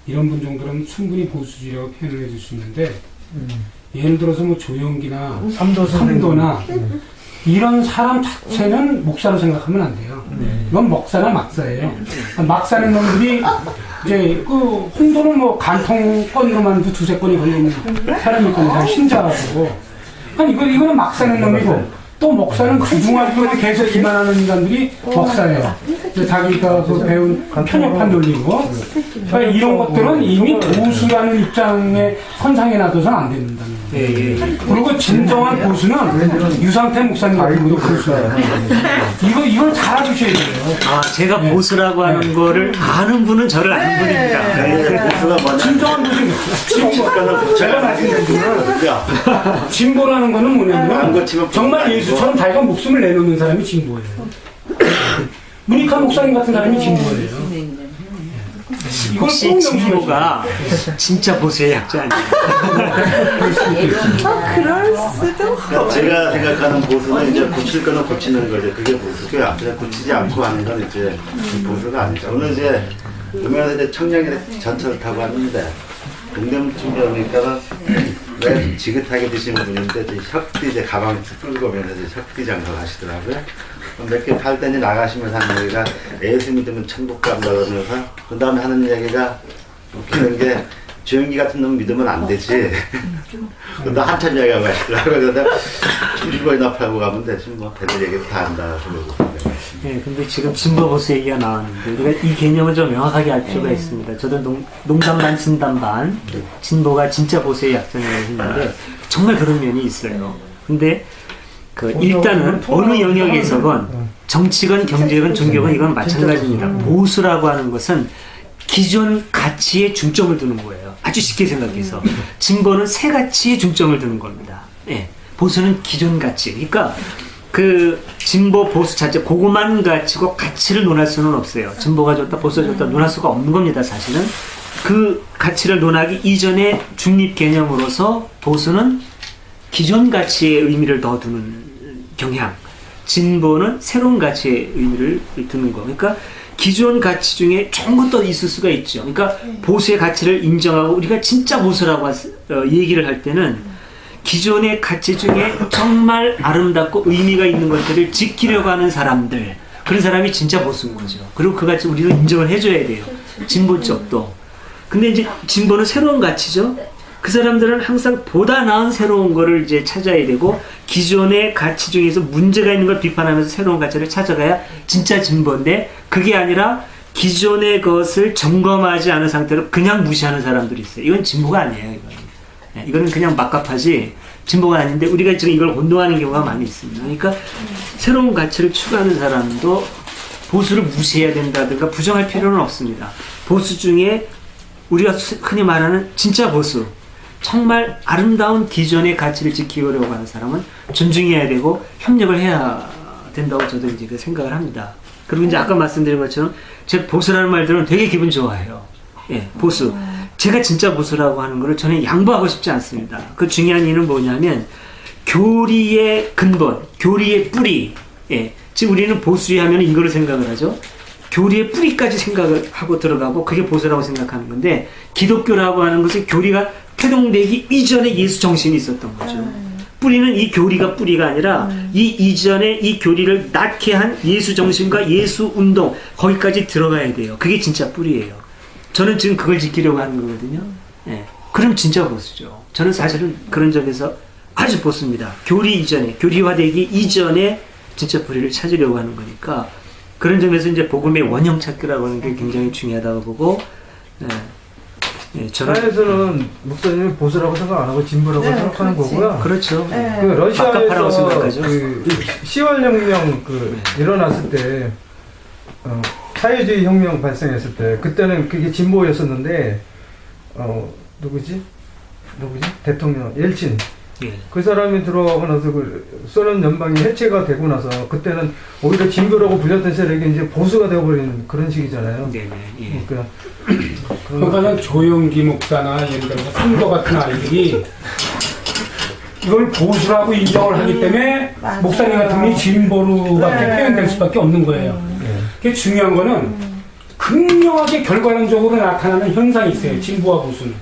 이런 분 정도는 충분히 보수주의라고 표현을 해줄 수 있는데 예를 들어서 뭐 조영기나 삼도나 이런 사람 자체는 목사로 생각하면 안 돼요. 이건 먹사나 막사예요. 막사는 놈들이 이제 그 홍도는 뭐 간통건으로만도 2-3건이 걸려있는 사람이 있거든요. 신자라고. 아니 이거는 막사는 놈이고 또 목사는 그중하고 계속 기만하는 인간들이 목사예요. 자기가 그 배운 편협한 논리고 그러니까 이런 것들은 이미 보수라는 입장에 선상에 놔둬서는 안 된다는 거예요. 그리고 진정한 보수는 유상태 목사님 같은 분도 보수예요. 이걸 잘 알아주셔야 돼요. 제가 보수라고 하는 거를 아는 분은 저를 아는 분입니다. 보수가 뭐냐? 진정한 보수. 제가 말씀드리는 진보라는 거는 뭐냐면 정말 예수처럼 자기가 목숨을 내놓는 사람이 진보예요. 문익환 목사님 같은 사람이 진보예요. 혹시 진보가 진짜 보수의 약자 아니에요? 그럴 수도. 그러니까 제가 생각하는 보수는 이제 고칠 거는 고치는 거죠. 그게 보수고요. 그냥 고치지 않고 하는 건 이제 보수가 아니죠. 오늘 이제 음악에서 이제 청량리 전철을 타고 왔는데 동대문쯤에 오니까 왜 지긋하게 드시는 분인데 혁띠 이제 가방 끌고 오면서 이제 혁띠 장사를 하시더라고요. 몇 개 팔 때니 나가시면서 하는 얘기가 예수 믿으면 천국 간다 그러면서 그 다음에 하는 얘기가 웃기는 게 주연기 같은 놈 믿으면 안 되지. 근데 한참 이야기하고 가시더라고요. 그런데 7권이나 팔고 가면 되지 뭐 걔들 얘기 다 한다 그러고. 네, 근데 지금 진보보수 얘기가 나왔는데 우리가 이 개념을 좀 명확하게 알 필요가 있습니다. 저도 농담 반 진담 반 진보가 진짜 보수의 약점이라고 했는데 정말 그런 면이 있어요. 근데 그 일단은 어느 영역에서건 정치건 경제건 종교건 이건 마찬가지입니다. 보수라고 하는 것은 기존 가치에 중점을 두는 거예요. 아주 쉽게 생각해서 진보는 새 가치에 중점을 두는 겁니다. 예, 보수는 기존 가치. 그러니까 그 진보 보수 자체 그것만 가지고 가치를 논할 수는 없어요. 진보가 좋다 보수가 좋다 논할 수가 없는 겁니다. 사실은 그 가치를 논하기 이전의 중립 개념으로서 보수는 기존 가치의 의미를 더 두는 경향, 진보는 새로운 가치의 의미를 두는 거. 그러니까 기존 가치 중에 좋은 것도 있을 수가 있죠. 그러니까 보수의 가치를 인정하고 우리가 진짜 보수라고 얘기를 할 때는 기존의 가치 중에 정말 아름답고 의미가 있는 것들을 지키려고 하는 사람들, 그런 사람이 진짜 보수인 거죠. 그리고 그 가치 우리도 인정을 해줘야 돼요. 진보 쪽도. 근데 이제 진보는 새로운 가치죠. 그 사람들은 항상 보다 나은 새로운 거를 이제 찾아야 되고 기존의 가치 중에서 문제가 있는 걸 비판하면서 새로운 가치를 찾아가야 진짜 진보인데 그게 아니라 기존의 것을 점검하지 않은 상태로 그냥 무시하는 사람들이 있어요. 이건 진보가 아니에요. 이거는 그냥 막가파지 진보가 아닌데 우리가 지금 이걸 혼동하는 경우가 많이 있습니다. 그러니까 새로운 가치를 추구하는 사람도 보수를 무시해야 된다든가 부정할 필요는 없습니다. 보수 중에 우리가 흔히 말하는 진짜 보수, 정말 아름다운 기존의 가치를 지키려고 하는 사람은 존중해야 되고 협력을 해야 된다고 저도 이제 그 생각을 합니다. 그리고 이제 아까 말씀드린 것처럼 제가 보수라는 말 들으면 되게 기분 좋아해요. 예, 보수. 제가 진짜 보수라고 하는 거를 저는 양보하고 싶지 않습니다. 그 중요한 이유는 뭐냐면 교리의 근본, 교리의 뿌리. 예, 지금 우리는 보수에 하면 이거를 생각을 하죠. 교리의 뿌리까지 생각을 하고 들어가고 그게 보수라고 생각하는 건데 기독교라고 하는 것은 교리가 태동되기 이전에 예수 정신이 있었던 거죠. 뿌리는 이 교리가 뿌리가 아니라 이 이전에 이 교리를 낳게 한 예수 정신과 예수 운동 거기까지 들어가야 돼요. 그게 진짜 뿌리예요. 저는 지금 그걸 지키려고 하는 거거든요. 예. 그럼 진짜 보수죠. 저는 사실은 그런 점에서 아주 보수입니다. 교리 이전에, 교리화되기 이전에 진짜 뿌리를 찾으려고 하는 거니까 그런 점에서 이제 복음의 원형 찾기라고 하는 게 굉장히 중요하다고 보고, 예, 저는 사회에서는 목사님이 보수라고 생각 안 하고 진보라고 생각하는 거고요. 그렇죠. 그 러시아에서 그 10월 혁명 일어났을 때 사회주의 혁명 발생했을 때 그때는 그게 진보였었는데 누구지 대통령 옐친. 예. 그 사람이 들어오고 나서 그 소련 연방이 해체가 되고 나서 그때는 오히려 진보라고 불렸던 세력이 이제 보수가 되어버리는 그런 식이잖아요. 네네. 예. 그러니까 조영기 목사나 예를 들어서 성도 같은 아이들이 이걸 보수라고 인정을 하기 때문에 목사님 같은 분이 진보로밖에 표현될 수밖에 없는 거예요. 그게 중요한 거는 극명하게 결과론적으로 나타나는 현상이 있어요. 진보와 보수는.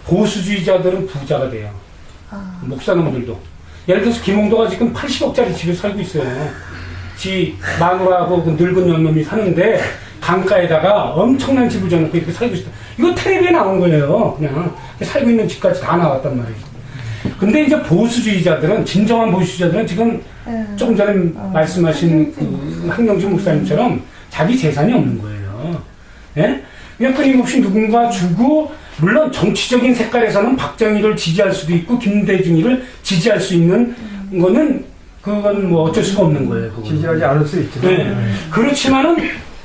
보수주의자들은 부자가 돼요. 목사놈들도. 예를 들어서 김홍도가 지금 80억짜리 집에 살고 있어요. 지 마누라하고 그 늙은 연놈이 사는데 강가에다가 엄청난 집을 져놓고 이렇게 살고 있어. 이거 텔레비에 나온 거예요. 그냥 살고 있는 집까지 다 나왔단 말이에요. 근데 이제 보수주의자들은, 진정한 보수주의자들은 지금 조금 전에 말씀하신 그 한경준 목사님처럼 자기 재산이 없는 거예요. 예? 그냥 끊임없이 누군가 주고, 물론 정치적인 색깔에서는 박정희를 지지할 수도 있고 김대중이를 지지할 수 있는 거는 그건 뭐 어쩔 수가 없는 거예요. 그건. 지지하지 않을 수 있죠. 네. 그렇지만은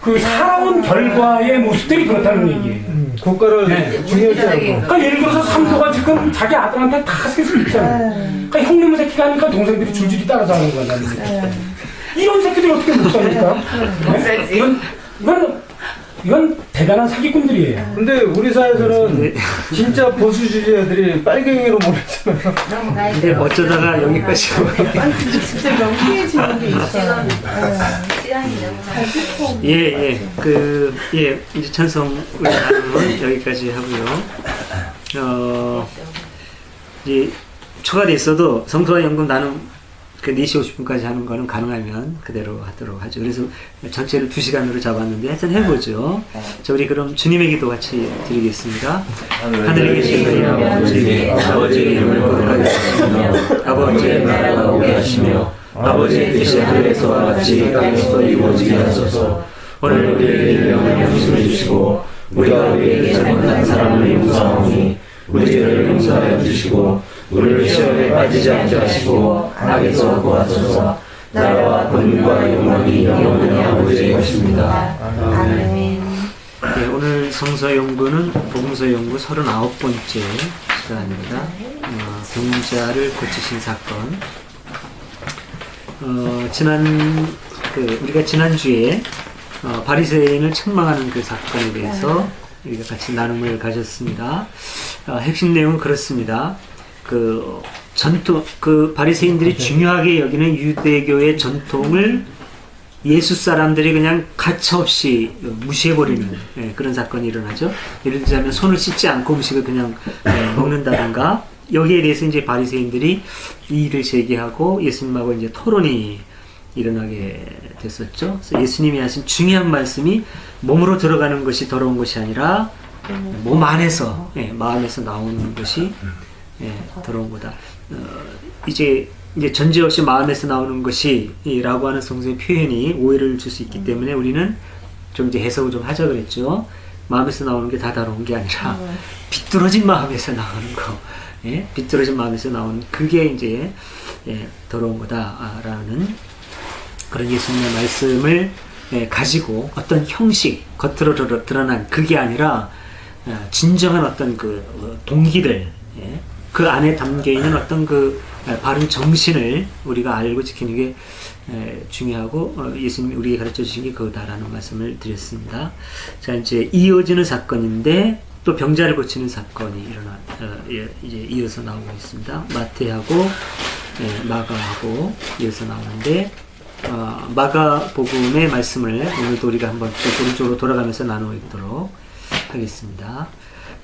그 살아온 결과의 모습들이 그렇다는 얘기예요. 국가를 중요하지 않고. 그러니까 예를 들어서 삼도가 지금 자기 아들한테 다 세수 있잖아요. 그러니까 형님 새끼가 하니까 동생들이 줄줄이 따라서 하는 거야. 이런 새끼들이 어떻게 못 삽니까? 이건 대단한 사기꾼들이에요. 근데 우리 사회에서는 진짜 보수주의자들이 빨갱이로 몰렸잖아요. 근데 어쩌다가 여기까지 진짜 명쾌해지는 게 있어요. 예. 이제 찬송을 나누면 여기까지 하고요. 이제 초가 됐어도 성소와 연금 나눔 그 4시 50분까지 하는 거는 가능하면 그대로 하도록 하죠. 그래서 전체를 2시간으로 잡았는데 하여튼 해보죠. 자, 우리 그럼 주님의 기도 같이 드리겠습니다. 하늘에 계신 우리 아버지, 아버지의 이름을 거룩하게 하시며 아버지의 나라가 오게 하시며 아버지의 뜻이 하늘에서와 같이 땅에서도 이루어지게 하소서. 오늘 우리에게 일용할 양식을 주시고 우리가 우리에게 잘못한 사람을 용서하오니 우리 죄를 용서하여 주시고 우리를 시험에 빠지지 않게 하시고 악에서 구하소서. 나라와 권능과 영광이 영원히 아버지의 것입니다. 아멘. 네, 오늘 성서 연구는 복음서 연구 39번째 시간입니다. 병자를 고치신 사건. 우리가 지난주에 바리새인을 책망하는 그 사건에 대해서 우리가 같이 나눔을 가졌습니다. 핵심 내용은 그렇습니다. 바리새인들이 중요하게 여기는 유대교의 전통을 예수 사람들이 그냥 가차없이 무시해버리는 그런 사건이 일어나죠. 예를 들자면 손을 씻지 않고 음식을 그냥 먹는다든가, 여기에 대해서 이제 바리새인들이 이의를 제기하고 예수님하고 이제 토론이 일어나게 됐었죠. 그래서 예수님이 하신 중요한 말씀이 몸으로 들어가는 것이 더러운 것이 아니라 몸 안에서, 마음에서 나오는 것이 더러운 거다. 이제 전제 없이 마음에서 나오는 것이라고 하는 성서의 표현이 오해를 줄 수 있기 때문에 우리는 좀 이제 해석을 좀 하자 그랬죠. 마음에서 나오는 게 다 더러운 게 아니라 비뚤어진 마음에서 나오는 거, 비뚤어진 마음에서 나오는 그게 이제 더러운 거다라는 그런 예수님의 말씀을 가지고 어떤 형식, 겉으로 드러난 그게 아니라 진정한 어떤 그 동기들, 그 안에 담겨있는 어떤 그 바른 정신을 우리가 알고 지키는 게 중요하고, 예수님이 우리에게 가르쳐 주신 게 그거다라는 말씀을 드렸습니다. 자, 이제 이어지는 사건인데 또 병자를 고치는 사건이 이제 이어서 나오고 있습니다. 마태하고 마가하고 이어서 나오는데, 마가복음의 말씀을 오늘도 우리가 한번 또 오른쪽으로 돌아가면서 나누도록 하겠습니다.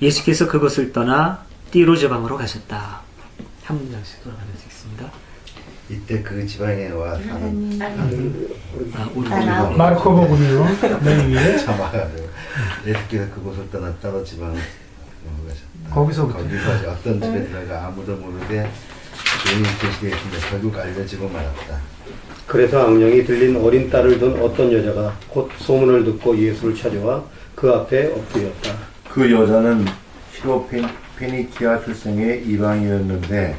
예수께서 그곳을 떠나 띠로 지방으로 가셨다. 한 문장씩 돌아가면서 읽습니다. 이때 그 지방에 와 사는 마르코복음이요. 맨 위에. 예수께서 그곳을 떠나 따로 지방으로 가셨다. 거기서 어떤 집에 들어가 아무도 모르게 종이 계시게 했는데 결국 알려지고 말았다. 그래서 악령이 들린 어린 딸을 둔 어떤 여자가 곧 소문을 듣고 예수를 찾아와 그 앞에 엎드렸다. 그 여자는 피니키아 출생의 이방이었는데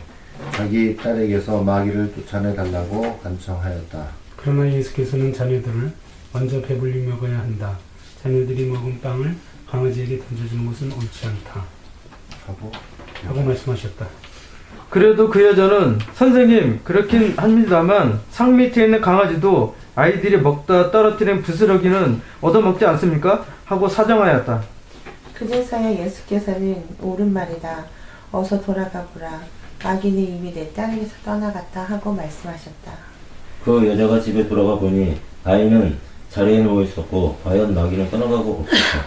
자기 딸에게서 마귀를 쫓아내달라고 간청하였다. 그러나 예수께서는 자녀들을 먼저 배불리 먹어야 한다. 자녀들이 먹은 빵을 강아지에게 던져주는 것은 옳지 않다. 하고 말씀하셨다. 그래도 그 여자는 선생님 그렇긴 합니다만 상 밑에 있는 강아지도 아이들이 먹다 떨어뜨린 부스러기는 얻어먹지 않습니까? 하고 사정하였다. 그제서야 예수께서는 옳은 말이다. 어서 돌아가보라. 마귀는 이미 내 딸에게서 떠나갔다 하고 말씀하셨다. 그 여자가 집에 돌아가 보니 아이는 자리에 누워 있었고 과연 마귀는 떠나가고 없었다.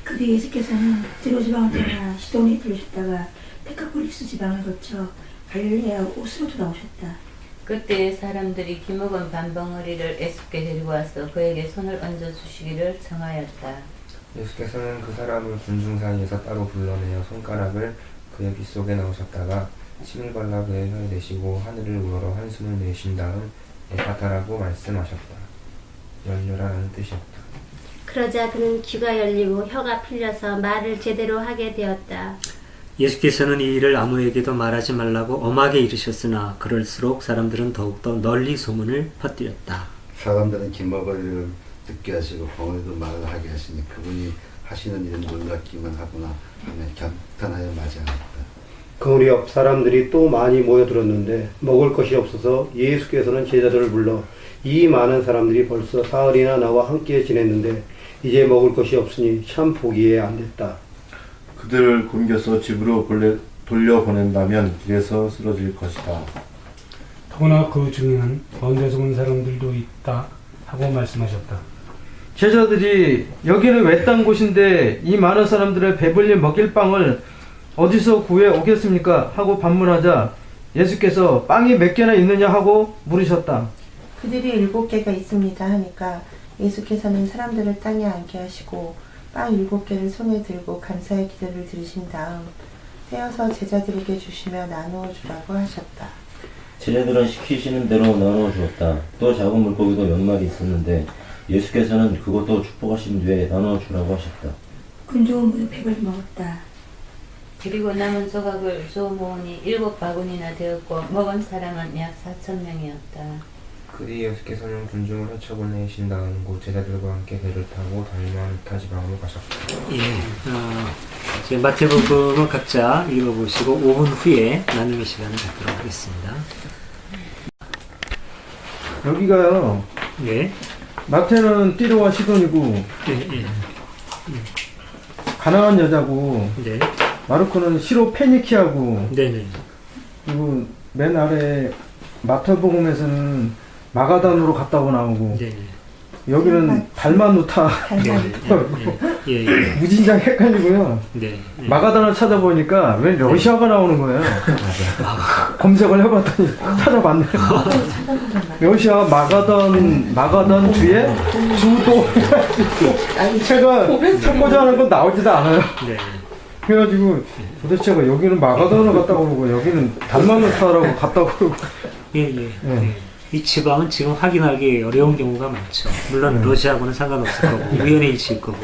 그뒤 예수께서는 디로 지방을 떠나 시돈에 들으셨다가 데카폴리스 지방을 거쳐 갈릴레아 옷으로 돌아오셨다. 그때 사람들이 기먹은 반벙어리를 예수께 데리고 와서 그에게 손을 얹어 주시기를 청하였다. 예수께서는 그 사람을 군중 사이에서 따로 불러내어 손가락을 그의 귀 속에 넣으셨다가 침을 발라 그의 혀에 대시고 하늘을 우러러 한숨을 내쉰 다음 에파타라고 말씀하셨다. 열려라는 뜻이었다. 그러자 그는 귀가 열리고 혀가 풀려서 말을 제대로 하게 되었다. 예수께서는 이 일을 아무에게도 말하지 말라고 엄하게 이르셨으나 그럴수록 사람들은 더욱더 널리 소문을 퍼뜨렸다. 사람들은 김먹어리를 듣게 하시고 벙어리도 말을 하게 하시니 그분이 하시는 일은 놀랍기만 하구나 하며 감탄하여 맞이하였다. 그 무리 옆 사람들이 또 많이 모여들었는데 먹을 것이 없어서 예수께서는 제자들을 불러 이 많은 사람들이 벌써 사흘이나 나와 함께 지냈는데 이제 먹을 것이 없으니 참 보기에 안 됐다. 그들을 굶겨서 집으로 돌려보낸다면 길에서 쓰러질 것이다. 더구나 그 중에는 먼저 죽은 사람들도 있다 하고 말씀하셨다. 제자들이 여기는 외딴 곳인데 이 많은 사람들을 배불리 먹일 빵을 어디서 구해 오겠습니까? 하고 반문하자 예수께서 빵이 몇 개나 있느냐 하고 물으셨다. 그들이 7개가 있습니다 하니까 예수께서는 사람들을 땅에 앉게 하시고 빵 7개를 손에 들고 감사의 기도를 드리신 다음 떼어서 제자들에게 주시며 나누어 주라고 하셨다. 제자들은 시키시는 대로 나누어 주었다. 또 작은 물고기도 몇 마리 있었는데 예수께서는 그것도 축복하신 뒤에 나누어 주라고 하셨다. 군중은 모두 백을 먹었다. 그리고 남은 조각을 주어 모으니 7바구니나 되었고 먹은 사람은 약 4,000명이었다. 그 뒤 예수께서는 군중을 헤쳐보내신 다음 곧 제자들과 함께 배를 타고 달마누타 지방으로 가셨다. 예, 이제 마태복음은 각자 읽어보시고 5분 후에 나눔의 시간을 갖도록 하겠습니다. 여기가요. 네. 마태는 띠로와 시돈이고 가난한 여자고 네. 마르코는 시로 페니키아고 네네. 그리고 맨 아래 마태복음에서는 마가단으로 갔다고 나오고 네네. 여기는 달마누타 예. 무진장 헷갈리고요. 네. 마가단을 찾아보니까 왜 러시아가 나오는 거예요. 검색을 해봤더니 찾아봤네요. 러시아 마가단 뒤에 주도 제가 찾고자 하는 건 나오지도 않아요. 네. 그래가지고 도대체가 여기는 마가단을 갔다고 그러고 여기는 달마누타라고 갔다고 그러고 예. 이 지방은 지금 확인하기 어려운 경우가 많죠. 물론 러시아하고는 상관없을 거고 우연의 일치일 거고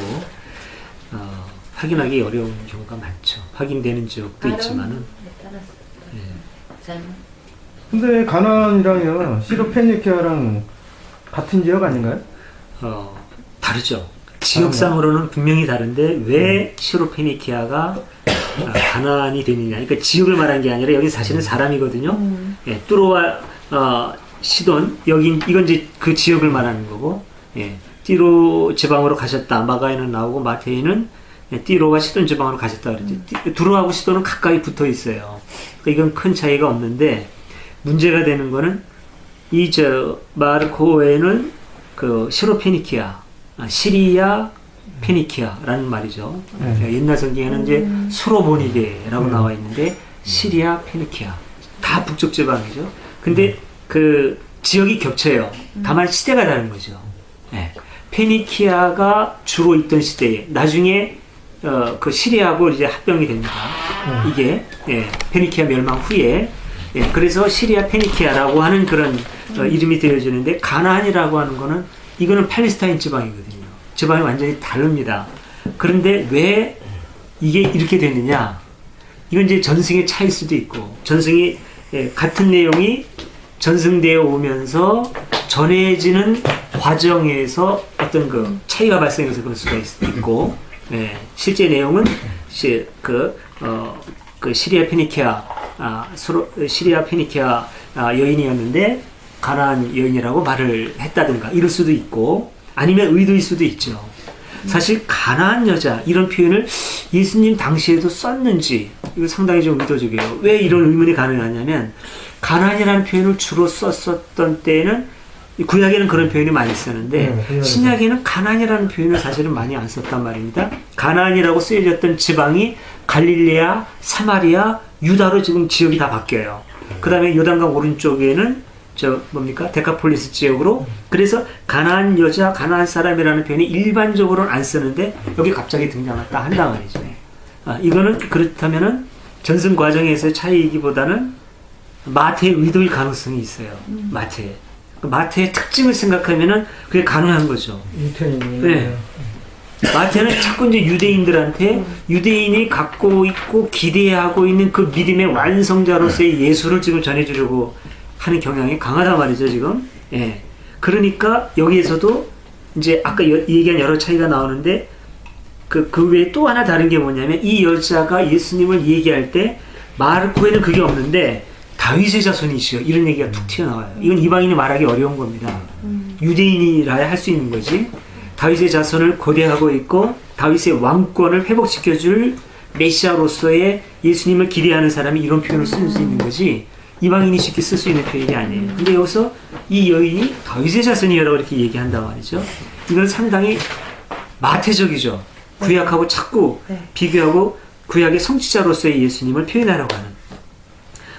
확인하기 어려운 경우가 많죠. 확인되는 지역도 있지만은. 근데 가나안이랑요 시로페니키아랑 같은 지역 아닌가요? 다르죠. 지역상으로는 분명히 다른데 왜 시로페니키아가 가나안이 되느냐. 그러니까 지역을 말한 게 아니라 여기 사실은 사람이거든요. 예, 뚜로와 시돈 이건 이제 그 지역을 말하는 거고, 예, 띠로 지방으로 가셨다. 마가에는 나오고 마태에는 띠로가 시돈 지방으로 가셨다 그러지. 뚜로하고 시돈은 가까이 붙어 있어요. 그러니까 이건 큰 차이가 없는데 문제가 되는 거는 이 마르코에는 그 시로페니키아, 시리아 페니키아라는 말이죠. 옛날 성경에는 이제 수로보니게라고 나와 있는데 시리아 페니키아 다 북쪽 지방이죠. 근데 그 지역이 겹쳐요. 다만 시대가 다른 거죠. 네. 페니키아가 주로 있던 시대에 나중에 그 시리아하고 이제 합병이 됩니다. 이게 페니키아 멸망 후에 그래서 시리아 페니키아라고 하는 그런 이름이 되어지는데 가나안이라고 하는 거는 이거는 팔레스타인 지방이거든요. 지방이 완전히 다릅니다. 그런데 왜 이게 이렇게 됐느냐? 이건 이제 전승의 차일 수도 있고 전승이 같은 내용이 전승되어 오면서 전해지는 과정에서 어떤 그 차이가 발생해서 그럴 수가 있고, 실제 내용은 그 시리아 페니키아 여인이었는데 가나안 여인이라고 말을 했다든가 이럴 수도 있고, 아니면 의도일 수도 있죠. 사실 가나안 여자 이런 표현을 예수님 당시에도 썼는지 이거 상당히 좀 의도적이에요. 왜 이런 의문이 가능하냐면 가나안이라는 표현을 주로 썼었던 때에는 구약에는 그런 표현이 많이 쓰는데 신약에는 가나안이라는 표현을 사실은 많이 안 썼단 말입니다. 가나안이라고 쓰여졌던 지방이 갈릴레아, 사마리아, 유다로 지금 지역이 다 바뀌어요. 그 다음에 요단강 오른쪽에는 데카폴리스 지역으로, 그래서 가나안 여자, 가나안 사람이라는 표현이 일반적으로는 안 쓰는데 여기 갑자기 등장했다 한단 말이죠. 이거는 그렇다면은 전승 과정에서의 차이이기보다는 마태의 의도일 가능성이 있어요. 마태의 특징을 생각하면은 그게 가능한 거죠. 네. 마태는 자꾸 이제 유대인들한테 유대인이 갖고 있고 기대하고 있는 그 믿음의 완성자로서의 예수를 지금 전해주려고 하는 경향이 강하단 말이죠, 지금. 예. 그러니까 여기에서도 이제 아까 얘기한 여러 차이가 나오는데 그 외에 또 하나 다른 게 뭐냐면 이 여자가 예수님을 얘기할 때 마르코에는 그게 없는데 다윗의 자손이시여 이런 얘기가 툭 튀어나와요. 이건 이방인이 말하기 어려운 겁니다. 유대인이라야 할 수 있는 거지. 다윗의 자손을 고대하고 있고 다윗의 왕권을 회복시켜줄 메시아로서의 예수님을 기대하는 사람이 이런 표현을 쓸 수 있는 거지, 이방인이 쉽게 쓸 수 있는 표현이 아니에요. 근데 여기서 이 여인이 다윗의 자손이라고 이렇게 얘기한단 말이죠. 이건 상당히 마태적이죠. 구약하고 자꾸 비교하고 구약의 성취자로서의 예수님을 표현하려고 하는.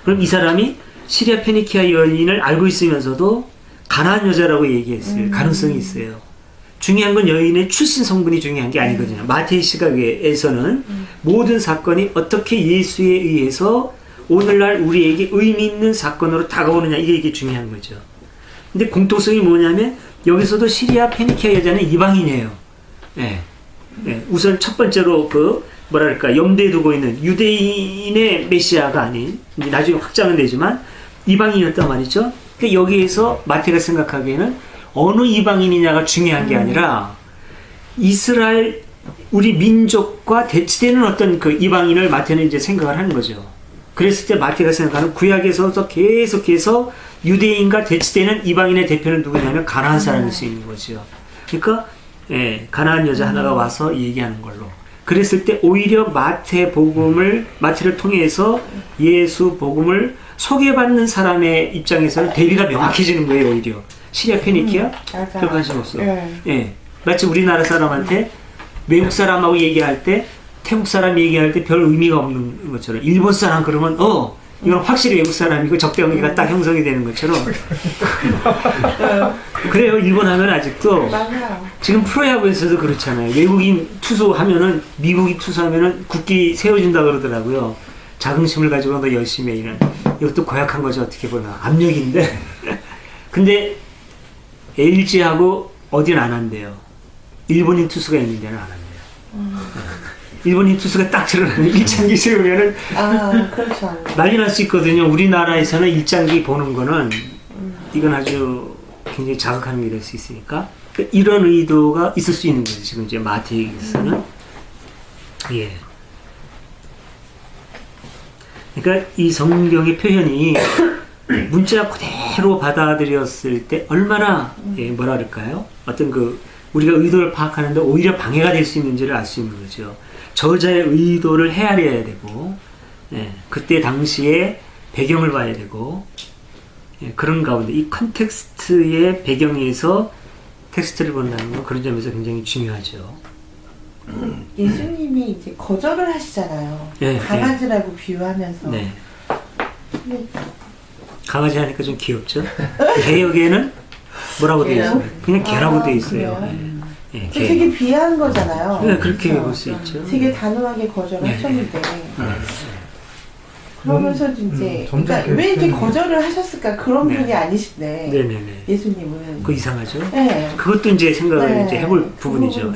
그럼 이 사람이 시리아 페니키아 여인을 알고 있으면서도 가나안 여자라고 얘기했을 가능성이 있어요. 중요한 건 여인의 출신 성분이 중요한 게 아니거든요. 마태의 시각에서는 모든 사건이 어떻게 예수에 의해서 오늘날 우리에게 의미 있는 사건으로 다가오느냐, 이게 중요한 거죠. 근데 공통성이 뭐냐면 여기서도 시리아 페니키아 여자는 이방인이에요. 예. 예. 우선 첫 번째로 염두에 두고 있는 유대인의 메시아가 아닌, 나중에 확장은 되지만 이방인이었단 말이죠. 그러니까 여기에서 마태가 생각하기에는 어느 이방인이냐가 중요한 게 아니라 이스라엘 우리 민족과 대치되는 어떤 그 이방인을 마태는 이제 생각을 하는 거죠. 그랬을 때 마태가 생각하는 구약에서도 계속해서 유대인과 대치되는 이방인의 대표는 누구냐면 가나안 사람일 수 있는 거죠. 그러니까 가나안 여자 하나가 와서 얘기하는 걸로. 그랬을 때 오히려 마태를 통해서 예수 복음을 소개받는 사람의 입장에서는 대비가 명확해지는 거예요. 오히려 시리아 페니키아 별 관심 없어. 마치 우리나라 사람한테 외국 사람하고 얘기할 때, 태국 사람 얘기할 때 별 의미가 없는 것처럼, 일본 사람 그러면 이건 확실히 외국 사람이고 적대관계가 딱 형성이 되는 것처럼. 그래요. 일본 하면 아직도 지금 프로야구에서도 그렇잖아요. 외국인 투수하면은, 미국인 투수하면은 국기 세워준다 그러더라고요. 자긍심을 가지고 더 열심히 해. 이런, 이것도 고약한 거죠. 어떻게 보나 압력인데. 근데 LG하고 어디는 안 한대요. 일본인 투수가 있는 데는 안 한대요. 일본인 투수가 딱 드러나는 일장기 세우면은 그렇죠. 난리 날 수 있거든요. 우리나라에서는 일장기 보는 거는 이건 아주 굉장히 자극하는 게 될 수 있으니까, 그러니까 이런 의도가 있을 수 있는 거죠. 지금 이제 마태에서는. 예. 그러니까 이 성경의 표현이 문자 그대로 받아들였을 때 얼마나 뭐라 그럴까요? 어떤 우리가 의도를 파악하는데 오히려 방해가 될 수 있는지를 알 수 있는 거죠. 저자의 의도를 헤아려야 되고, 그때 당시에 배경을 봐야 되고, 그런 가운데 이 컨텍스트의 배경에서 텍스트를 본다는 건 그런 점에서 굉장히 중요하죠. 예수님이 이제 거절을 하시잖아요. 강아지라고 비유하면서. 네. 강아지 하니까 좀 귀엽죠? 개혁에는 뭐라고 되어 있어요? 그냥 개라고 되어 있어요. 되게 비하한 거잖아요. 네, 그렇게 볼 수 있죠. 되게 단호하게 거절하셨는데. 그러면서 이제 그러니까 왜 이렇게 거절을 하셨을까? 그런 분이 아니신데. 네네네. 예수님은. 그거 이상하죠? 네. 그것도 이제 생각을 이제 해볼 부분이죠.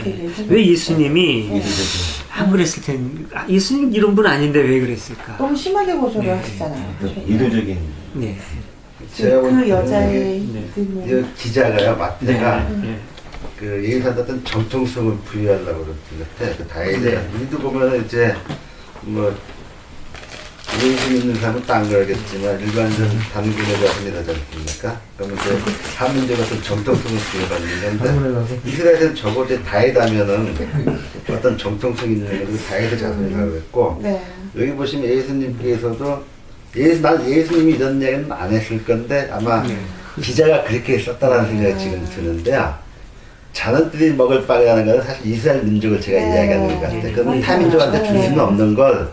왜 예수님이 안 그랬을 텐, 예수님 이런 분 아닌데 왜 그랬을까? 너무 심하게 거절을 하시잖아요. 의도적인. 네. 그 여자의 이 기자가요, 마태가 그 예수한테 정통성을 부여하려고 그랬는데, 그 다이제 우리도 보면 이제 뭐 예수 믿는 사람은 딴 거겠지만 일반적인 단군에 가서 일하지 않습니까? 그러면 이제 사민족 같은 정통성을 부여받는 건데, 이스라엘에서는 적어도 다이다면은 어떤 정통성이 있는 거 다이드 자손이라고 했고, 여기 보시면 예수님께서도 난 예수님이 이런 얘기는 안 했을 건데 아마 기자가 그렇게 썼다라는 생각이 지금 드는데요. 자녀들이 먹을 빵이라는 것은 사실 이스라엘 민족을 제가 이야기하는 것 같아요. 그건 타민족한테 줄 수는 없는 걸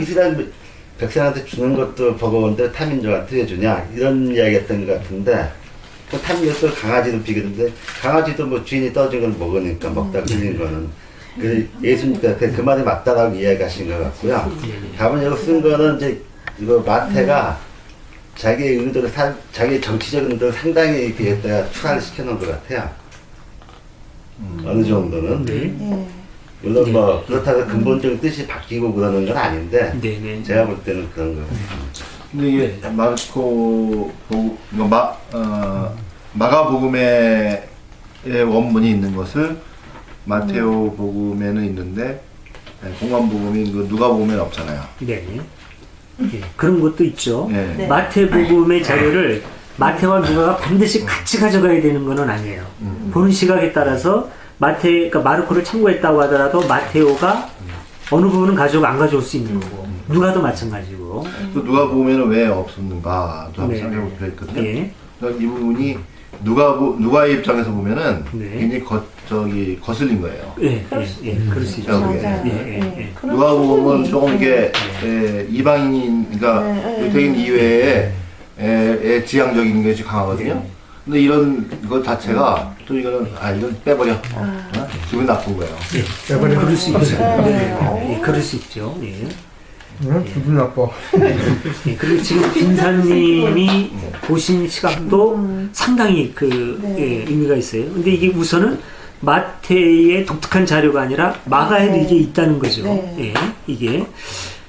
이스라엘 백성한테 주는 것도 버거운데 타민족한테 왜 주냐 이런 이야기했던 것 같은데, 그 타민족도 강아지도 비교했는데 강아지도 뭐 주인이 떠준 걸 먹으니까 먹다가 흘린 거는 예수님께서 그 말이 맞다라고 이야기하신 것 같고요. 다만 여기 쓴 거는 이제 이거 마태가 자기의 의도를 자기의 정치적인 의도를 상당히 이렇게 여기다가 추가를 시켜놓은 것 같아요. 어느 정도는. 물론 뭐 그렇다고 근본적인 뜻이 바뀌고 그러는 건 아닌데 제가 볼 때는 그런 거 같아요. 근데 이게 마가복음의 원문이 있는 것을 마테오 복음에는 있는데 공관복음인 그 누가복음에는 없잖아요. 네. 그런 것도 있죠. 마태복음의 자료를 마태와 누가가 반드시 같이 가져가야 되는 건 아니에요. 보는 시각에 따라서 그러니까 마르코를 참고했다고 하더라도 마테오가 어느 부분은 가져오고 안 가져올 수 있는 거고, 누가도 마찬가지고. 또 누가복음에는 왜 없었는가 또 한번 생각해 볼 필요가 있거든요. 이 부분이 누가의 입장에서 보면은 네. 굉장히 거슬린 거예요. 그럴 수 있죠. 맞아요. 누가복음은 조금 이게 이방인, 그러니까 유대인 이외에 지향적인 것이 강하거든요. 근데 이런 것 자체가 또 이거는 이건 빼버려. 기분 나쁜 거예요. 빼버려. 그럴 수 있죠. 그럴 수 있죠. 기분 나빠. 그리고 지금 빈사님이 보신 시각도 상당히 의미가 있어요. 근데 이게 우선은 마태의 독특한 자료가 아니라 마가에도 이게 있다는 거죠. 이게.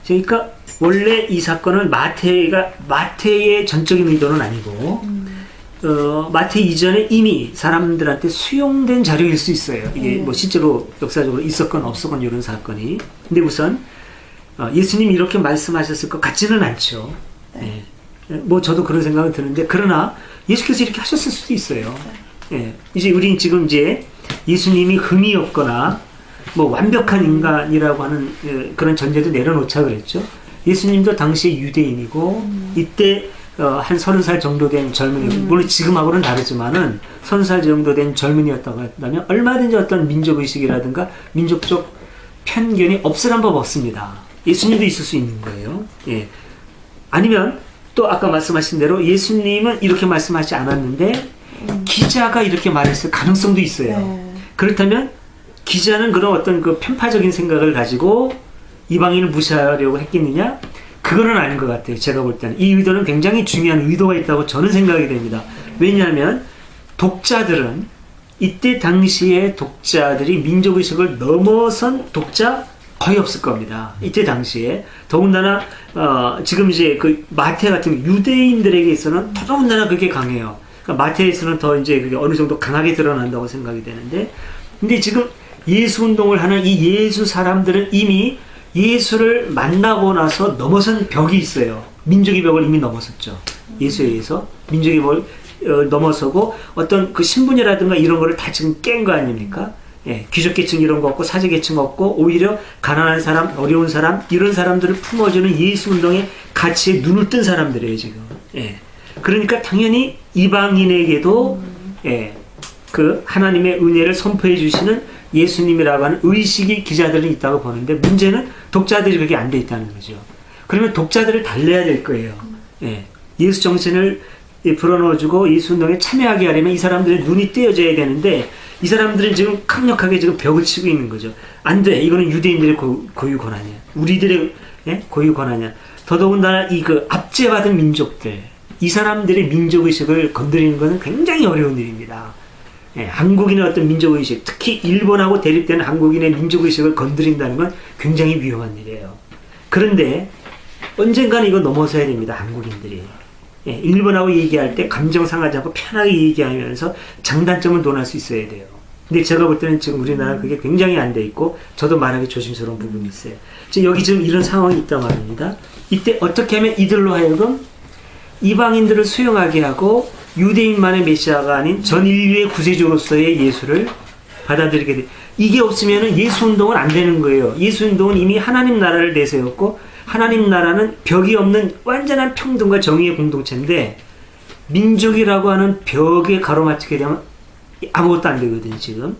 그러니까 원래 이 사건은 마태의 전적인 의도는 아니고, 마태 이전에 이미 사람들한테 수용된 자료일 수 있어요. 이게 뭐 실제로 역사적으로 있었건 없었건 이런 사건이. 근데 우선, 예수님이 이렇게 말씀하셨을 것 같지는 않죠. 뭐 저도 그런 생각은 드는데, 그러나 예수께서 이렇게 하셨을 수도 있어요. 이제 우린 지금 이제 예수님이 흠이 없거나 뭐 완벽한 인간이라고 하는 그런 전제도 내려놓자 그랬죠. 예수님도 당시 유대인이고 이때 한 30살 정도 된 젊은이, 물론 지금하고는 다르지만은 30살 정도 된 젊은이였다고 한다면 얼마든지 어떤 민족의식이라든가 민족적 편견이 없으란 법 없습니다. 예수님도 있을 수 있는 거예요. 아니면 또 아까 말씀하신 대로 예수님은 이렇게 말씀하지 않았는데 기자가 이렇게 말했을 가능성도 있어요. 그렇다면 기자는 그런 어떤 그 편파적인 생각을 가지고 이방인을 무시하려고 했겠느냐? 그거는 아닌 것 같아요. 제가 볼 때는. 이 의도는 굉장히 중요한 의도가 있다고 저는 생각이 됩니다. 왜냐하면 독자들은 이때 당시에 독자들이 민족의식을 넘어선 독자 거의 없을 겁니다. 이때 당시에. 더군다나 지금 이제 그 마태 같은 유대인들에게 있어서는 더더군다나 그게 강해요. 그러니까 마태에서는 더 이제 그게 어느 정도 강하게 드러난다고 생각이 되는데, 근데 지금 예수 운동을 하는 이 예수 사람들은 이미 예수를 만나고 나서 넘어선 벽이 있어요. 민족의 벽을 이미 넘어섰죠. 예수에 의해서 민족의 벽을 넘어서고 어떤 그 신분이라든가 이런 거를 다 지금 깬 거 아닙니까? 귀족계층 이런 거 없고 사제계층 없고 오히려 가난한 사람, 어려운 사람 이런 사람들을 품어주는 예수 운동의 가치에 눈을 뜬 사람들이에요 지금. 그러니까 당연히 이방인에게도 그 하나님의 은혜를 선포해 주시는 예수님이라고 하는 의식이 기자들은 있다고 보는데, 문제는 독자들이 그게 안 돼 있다는 거죠. 그러면 독자들을 달래야 될 거예요. 예수 정신을 불어넣어주고 예수 운동에 참여하게 하려면 이 사람들의 눈이 떼어져야 되는데, 이 사람들은 지금 강력하게 지금 벽을 치고 있는 거죠. 안 돼. 이거는 유대인들의 고유 권한이야. 우리들의 고유 권한이야. 더더군다나 이 그 압제받은 민족들, 이 사람들의 민족의식을 건드리는 것은 굉장히 어려운 일입니다. 한국인의 어떤 민족의식, 특히 일본하고 대립되는 한국인의 민족의식을 건드린다는 건 굉장히 위험한 일이에요. 그런데 언젠가는 이거 넘어서야 됩니다. 한국인들이. 일본하고 얘기할 때 감정 상하지 않고 편하게 얘기하면서 장단점을 논할 수 있어야 돼요. 근데 제가 볼 때는 지금 우리나라는 그게 굉장히 안 돼 있고, 저도 말하기 조심스러운 부분이 있어요. 여기 지금 이런 상황이 있단 말입니다. 이때 어떻게 하면 이들로 하여금 이방인들을 수용하게 하고 유대인만의 메시아가 아닌 전 인류의 구세주로서의 예수를 받아들이게 돼. 이게 없으면 예수 운동은 안 되는 거예요. 예수 운동은 이미 하나님 나라를 내세웠고, 하나님 나라는 벽이 없는 완전한 평등과 정의의 공동체인데, 민족이라고 하는 벽에 가로막히게 되면 아무것도 안 되거든요, 지금.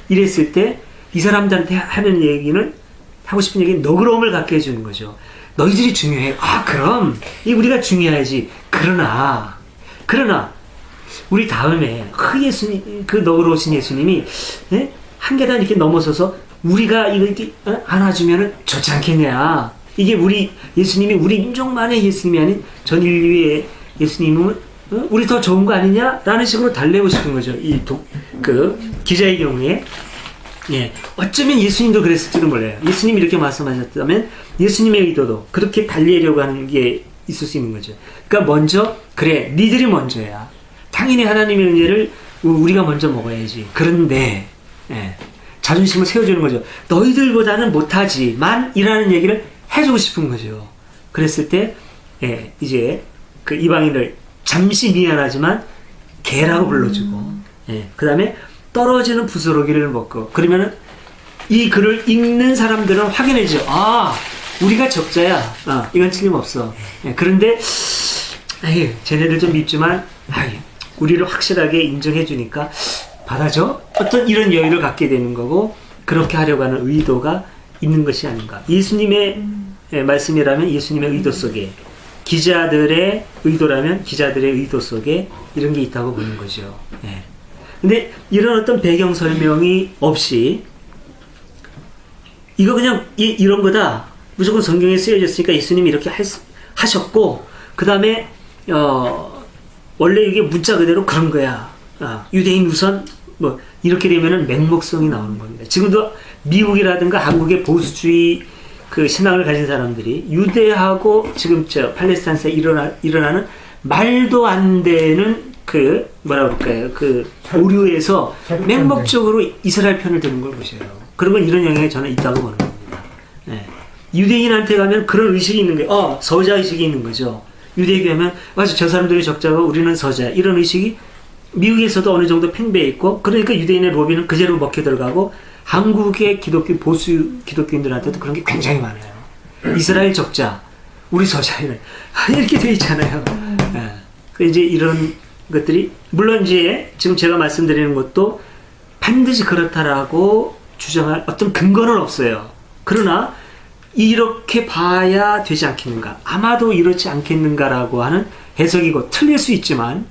이랬을 때 이 사람들한테 하는 얘기는, 하고 싶은 얘기는 너그러움을 갖게 해주는 거죠. 너희들이 중요해. 그럼 우리가 중요하지. 그러나 우리 다음에 그 너그러우신 예수님이 한 계단 이렇게 넘어서서 우리가 이거 이렇게 안아주면은 좋지 않겠냐. 이게 우리 예수님이 우리 민족만의 예수님이 아닌 전 인류의 예수님은 우리 더 좋은 거 아니냐라는 식으로 달래고 싶은 거죠. 그 기자의 경우에. 어쩌면 예수님도 그랬을지도 몰라요. 예수님이 이렇게 말씀하셨다면 예수님의 의도도 그렇게 달래려고 하는 게 있을 수 있는 거죠. 그러니까 먼저, 그래, 니들이 먼저야. 당연히 하나님의 은혜를 우리가 먼저 먹어야지. 그런데 자존심을 세워주는 거죠. 너희들보다는 못하지만 이라는 얘기를 해주고 싶은 거죠. 그랬을 때 이제 그 이방인을 잠시 미안하지만 개라고 불러주고, 그 다음에 떨어지는 부스러기를 먹고, 그러면은 이 글을 읽는 사람들은 확인해죠. 우리가 적자야. 이건 틀림없어. 그런데 쟤네들 좀 밉지만 우리를 확실하게 인정해 주니까 받아줘? 어떤 이런 여유를 갖게 되는 거고 그렇게 하려고 하는 의도가 있는 것이 아닌가. 예수님의 말씀이라면 예수님의 의도 속에 기자들의 의도라면 기자들의 의도 속에 이런 게 있다고 보는 거죠. 예. 근데 이런 어떤 배경 설명이 없이 이거 그냥 이런 거다. 무조건 성경에 쓰여졌으니까 예수님이 이렇게 하셨고 그 다음에 원래 이게 문자 그대로 그런 거야. 유대인 우선 뭐 이렇게 되면은 맹목성이 나오는 겁니다. 지금도 미국이라든가 한국의 보수주의 그 신앙을 가진 사람들이 유대하고 지금 저 팔레스타인에서 일어나는 말도 안 되는 그 뭐라 그럴까요? 그 오류에서 맹목적으로 이스라엘 편을 드는 걸 보셔요. 그런 건 이런 영향이 저는 있다고 보는 겁니다. 네. 유대인한테 가면 그런 의식이 있는 거예요. 서자 의식이 있는 거죠. 유대교에 하면 맞아 저 사람들이 적자고 우리는 서자 이런 의식이 미국에서도 어느 정도 팽배해 있고 그러니까 유대인의 로비는 그대로 먹혀 들어가고 한국의 기독교 보수 기독교인들한테도 그런 게 굉장히 많아요. 이스라엘 적자 우리 서자 이렇게 돼 있잖아요. 네. 이제 이런 것들이 물론 이제 지금 제가 말씀드리는 것도 반드시 그렇다라고 주장할 어떤 근거는 없어요. 그러나 이렇게 봐야 되지 않겠는가? 아마도 이렇지 않겠는가라고 하는 해석이고 틀릴 수 있지만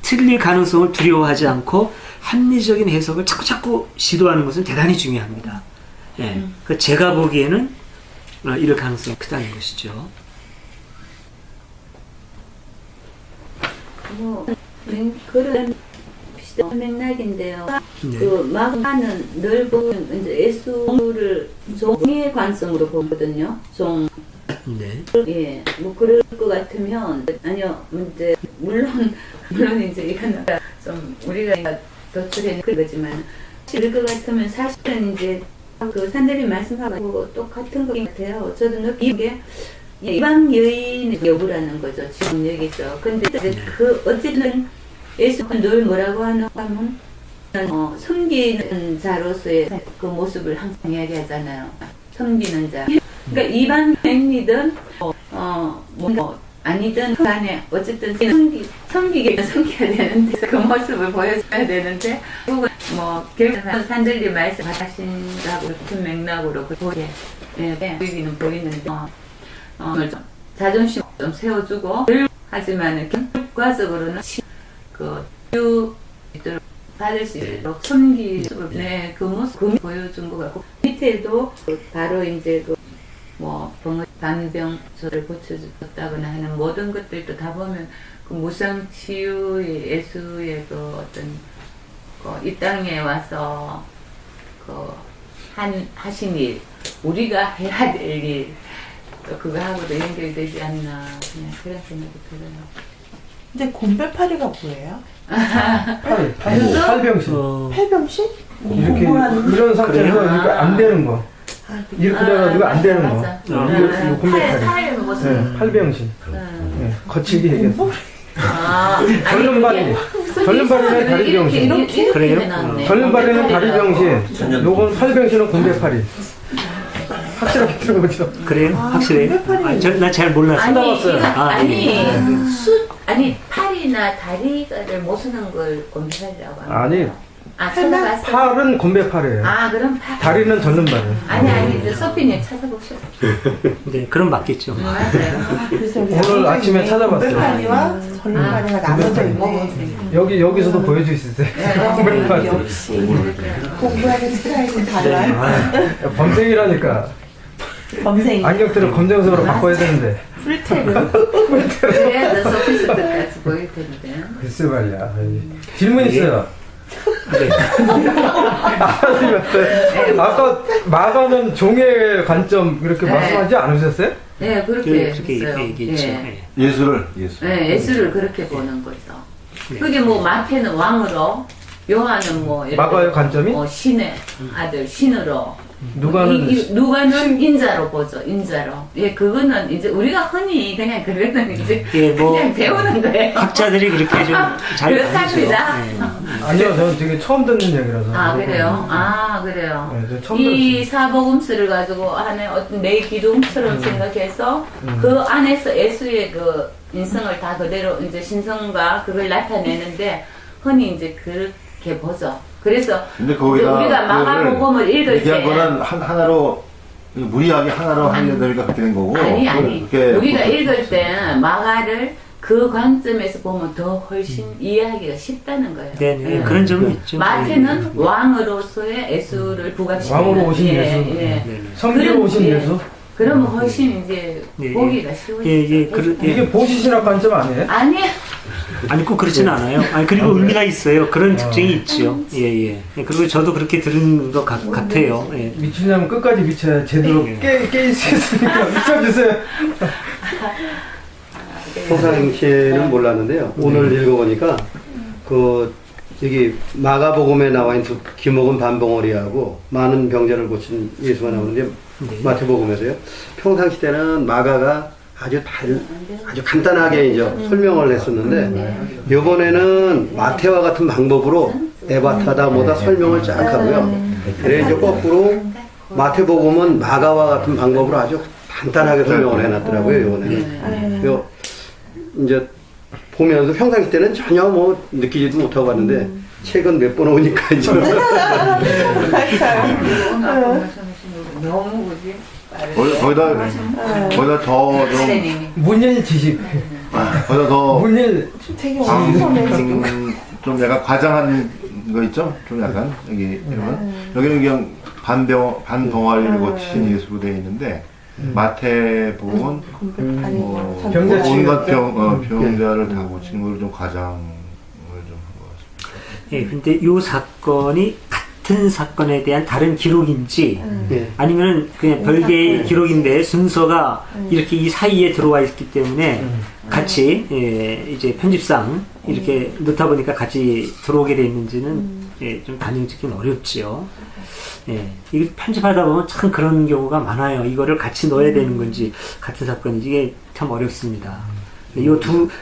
틀릴 가능성을 두려워하지 않고 합리적인 해석을 자꾸 시도하는 것은 대단히 중요합니다. 예. 제가 보기에는 이럴 가능성이 크다는 것이죠. 뭐 그런 비슷한 맥락인데요. 네. 그 마가는 늘 보면 이제 예수를 종의 관점으로 보거든요. 종. 네. 예, 뭐 그럴 것 같으면 아니요, 이제 물론 이제 이거는 좀 우리가 도출해 는 거지만 그럴 것 같으면 사실은 이제 그 산들이 말씀하고 똑같은 것 같아요. 저도 느낀 게 이방 여인의 여부라는 거죠. 지금 여기서. 근데 이제 그 어쨌든 예수는 늘 뭐라고 하는 하면 섬기는 자로서의 그 모습을 항상 이야기하잖아요. 섬기는 자. 그러니까 이방 여인이든 뭐 아니든 그 안에 어쨌든 섬기게 섬겨야 되는데 그 모습을 보여줘야 되는데 결국은 뭐 결국 산들이 말씀하신다고 같은 맥락으로 그렇게 보이기는 보이는데 자존심 좀 세워주고 하지만은 결과적으로는 그 받을 수 있도록 섬기를 그 모습 보여준 것 같고 밑에도 바로 이제 뭐 방병소를 고쳐줬다거나 하는 모든 것들도 다 보면 그 무상 치유의 예수의 그 어떤 이 땅에 와서 하신 일 우리가 해야 될 일 그거하고도 연결되지 않나 그냥 그런 생각이 들어요. 근데 곰배파리가 뭐예요? 팔병신. 팔병신? 이렇게 이런 상태에서 이거 안 되는 거. 이렇게 돼가지고 안 되는 거. 이거 곰배파리. 팔병신. 거칠게 얘기했어. 전륜발이는 다리병신. 그래요? 전륜발이는 다리병신. 요건 팔병신은 곰배파리. 확실하게 들어보죠. 그래요? 확실해요? 나 잘 몰랐어요. 아니 팔이나 다리를 못 쓰는 걸 곰배팔이라고 합니다. 아니 찾아봤어요. 팔은 곰배팔이에요. 그럼 팔. 다리는 전륜발이에요. 아니 소피님 찾아보셨어요. 네, 그럼 맞겠죠. 맞아요. 오늘 아침에 찾아봤어요. 곰배파리와 전륜파리가 나눠져 있네. 여기서도 보여줄 수 있어요. 곰배파리. 역시 공부하는 스타일은 달라요. 범생이라니까. 범생. 안경테를 검정색으로 바꿔야 되는데. 풀테르. 그래야 소피스트까지 보일 텐데. 글쎄 말이야. 질문 있어요. 네. 아까 마가는 종의 관점 이렇게 말씀하지 않으셨어요? 네, 그렇게 얘기했죠. 예수를. 네, 예수를 그렇게 보는 거죠. 그게 뭐 마태는 왕으로, 요한은 뭐 마가의 관점이? 신의 아들 신으로 누가는 인자로 보죠. 인자로. 예, 그거는 이제 우리가 흔히 그냥 그거는 이제 예, 뭐 그냥 배우는 거예요. 학자들이 그렇게 좀 잘 그렇답니다. 아니요, 저는 되게 처음 듣는 얘기라서. 아, 그래요? 아, 그래요. 네, 저 처음 이 사복음서를 가지고 안에 어떤 내 기둥처럼 생각해서 그 안에서 예수의 그 인성을 다 그대로 이제 신성과 그걸 나타내는데 흔히 이제 그렇게 보죠. 그래서 근데 거기다 우리가 마가복음을 읽을 얘기한 때 거는 하나로 무리하게 하나로 하려다 보니까 그렇게 된 거고. 아니 우리가 읽을 때 마가를 그 관점에서 보면 더 훨씬 이해하기가 쉽다는 거예요. 네네. 그런 점이 있죠. 마태는 왕으로서의 예수를 부각시키는 왕으로 오신 예수. 성기로 오신 예수. 그러면 훨씬 이제 보기가 쉬워지죠. 이게 보시신학 관점 아니에요? 아니 꼭 그렇지는 않아요. 아니, 그리고 의미가 있어요. 그런 특징이 있죠. 예. 그리고 저도 그렇게 들은 것 같아요. 예. 미치려면 끝까지 미쳐야 제대로 깨 있으니까 미쳐주세요. 평상시에는 몰랐는데요. 오늘 읽어보니까 여기 마가복음에 나와 있는 기목은 반봉오리하고 많은 병자를 고친 예수가 나오는데 마태복음에서요. 평상시 때는 마가가 아주 간단하게 이제 설명을 했었는데 이번에는 마태와 같은 방법으로 에바타다 뭐다 설명을 쫙 하고요. 그래 이제 거꾸로 마태복음은 마가와 같은 방법으로 아주 간단하게 설명을 해놨더라고요. 이번에는 이제 보면서 평상시 때는 전혀 뭐 느끼지도 못하고 왔는데 최근 몇 번 오니까 이제 너무 그지? 거기다 더 좀 문일 지식. 거기다 더 문일 되게 어려워. 좀 약간 과장한 거 있죠? 좀 약간 여기 이러면 여기는 그냥 반동아리를 거친 예수로 되어 있는데 마태복음은 온갖 병자를 다 고친 걸 좀 과장을 좀 한 것 같습니다. 예, 근데 이 사건이 같은 사건에 대한 다른 기록인지 아니면 그냥 별개의 기록인데 순서가 이렇게 이 사이에 들어와 있기 때문에 같이 이제 편집상 이렇게 넣다 보니까 같이 들어오게 돼 있는지는 좀 단정 짓기는 어렵지요. 이게 편집하다 보면 참 그런 경우가 많아요. 이거를 같이 넣어야 되는 건지 같은 사건인지 이게 참 어렵습니다. 이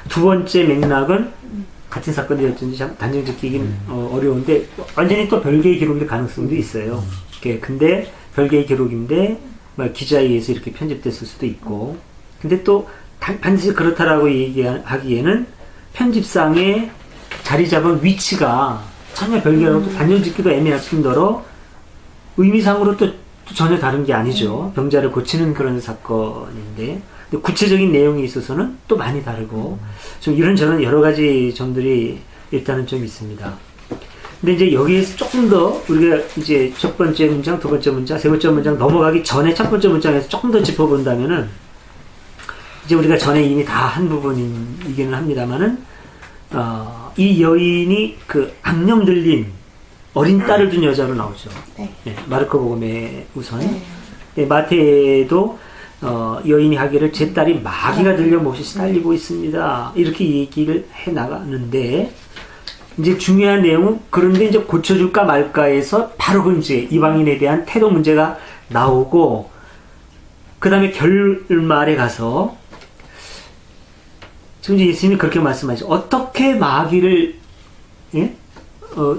두 번째 맥락은 같은 사건이었는지 참 단정 짓기는 어려운데 완전히 또 별개의 기록일 가능성도 있어요. 근데 별개의 기록인데 기자에 의해서 이렇게 편집됐을 수도 있고 근데 또 반드시 그렇다라고 얘기하기에는 편집상에 자리 잡은 위치가 전혀 별개라고 단정 짓기도 애매할 뿐더러 의미상으로 또 전혀 다른 게 아니죠. 병자를 고치는 그런 사건인데 구체적인 내용에 있어서는 또 많이 다르고 좀 이런저런 여러 가지 점들이 일단은 좀 있습니다. 근데 이제 여기에서 조금 더 우리가 이제 첫 번째 문장, 두 번째 문장, 세 번째 문장 넘어가기 전에 첫 번째 문장에서 조금 더 짚어본다면은 이제 우리가 전에 이미 다 한 부분이기는 합니다만은 이 여인이 그 악령 들린 어린 딸을 둔 여자로 나오죠. 마르코복음에 우선 마태에도 여인이 하기를 제 딸이 마귀가 들려 몹시 시달리고 있습니다. 이렇게 얘기를 해 나가는데 이제 중요한 내용은 그런데 이제 고쳐줄까 말까에서 바로 그 이제 이방인에 대한 태도 문제가 나오고 그 다음에 결말에 가서 지금 이제 예수님이 그렇게 말씀하시죠. 어떻게 마귀를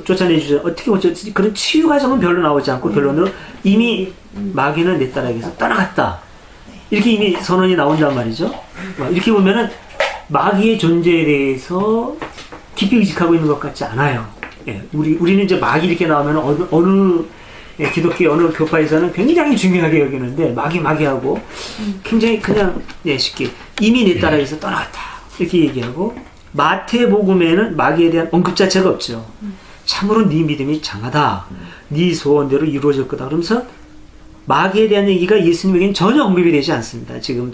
쫓아내주죠. 어떻게 고쳤지? 그런 치유 과정은 별로 나오지 않고 결론은 이미 마귀는 내 딸에게서 떠나갔다. 이렇게 이미 선언이 나온단 말이죠. 이렇게 보면은 마귀의 존재에 대해서 깊이 의식하고 있는 것 같지 않아요. 우리는 이제 마귀 이렇게 나오면 어느 기독교 어느 교파에서는 굉장히 중요하게 여기는데 마귀하고 굉장히 그냥 쉽게 이미 내 딸에게서 떠나갔다. 이렇게 얘기하고 마태복음에는 마귀에 대한 언급 자체가 없죠. 참으로 네 믿음이 장하다. 네 소원대로 이루어질 거다. 그러면서 마귀에 대한 얘기가 예수님에게는 전혀 언급이 되지 않습니다. 지금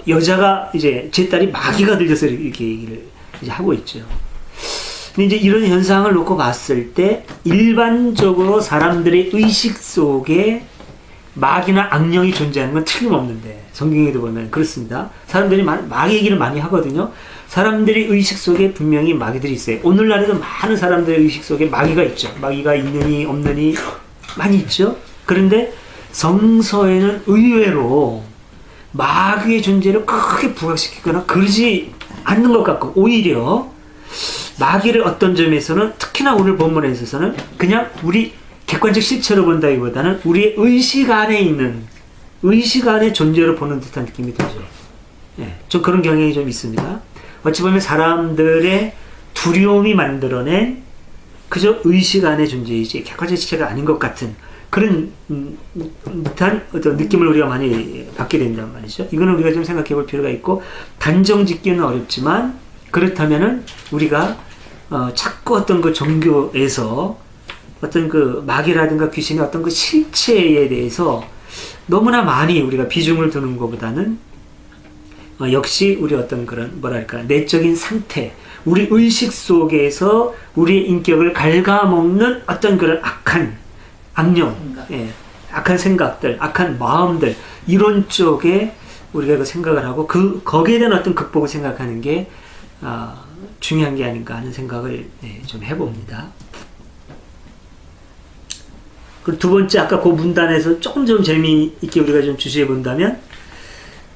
여자가 이제 제 딸이 마귀가 들려서 이렇게 얘기를 이제 하고 있죠. 근데 이제 이런 현상을 놓고 봤을 때 일반적으로 사람들의 의식 속에 마귀나 악령이 존재하는 건 틀림없는데 성경에도 보면 그렇습니다. 사람들이 마귀 얘기를 많이 하거든요. 사람들의 의식 속에 분명히 마귀들이 있어요. 오늘날에도 많은 사람들의 의식 속에 마귀가 있죠. 마귀가 있느니 없느니 많이 있죠. 그런데 성서에는 의외로 마귀의 존재를 크게 부각시키거나 그러지 않는 것 같고, 오히려 마귀를 어떤 점에서는, 특히나 오늘 본문에 있어서는 그냥 우리 객관적 실체로 본다기보다는 우리의 의식 안에 있는, 의식 안의 존재로 보는 듯한 느낌이 들죠. 예, 좀 그런 경향이 좀 있습니다. 어찌 보면 사람들의 두려움이 만들어낸 그저 의식 안의 존재이지 객관적 실체가 아닌 것 같은 그런 듯한 어떤 느낌을 우리가 많이 받게 된단 말이죠. 이거는 우리가 좀 생각해 볼 필요가 있고, 단정 짓기는 어렵지만, 그렇다면은 우리가 자꾸 어떤 그 종교에서 어떤 그 마귀라든가 귀신의 어떤 그 실체에 대해서 너무나 많이 우리가 비중을 두는 것보다는 역시 우리 어떤 그런 뭐랄까 내적인 상태, 우리 의식 속에서 우리의 인격을 갉아먹는 어떤 그런 악한 악령, 예, 악한 생각들, 악한 마음들, 이런 쪽에 우리가 그 생각을 하고 거기에 대한 어떤 극복을 생각하는 게 중요한 게 아닌가 하는 생각을 좀 해봅니다. 그리고 두 번째, 아까 그 문단에서 조금 재미있게 우리가 좀 주시해 본다면,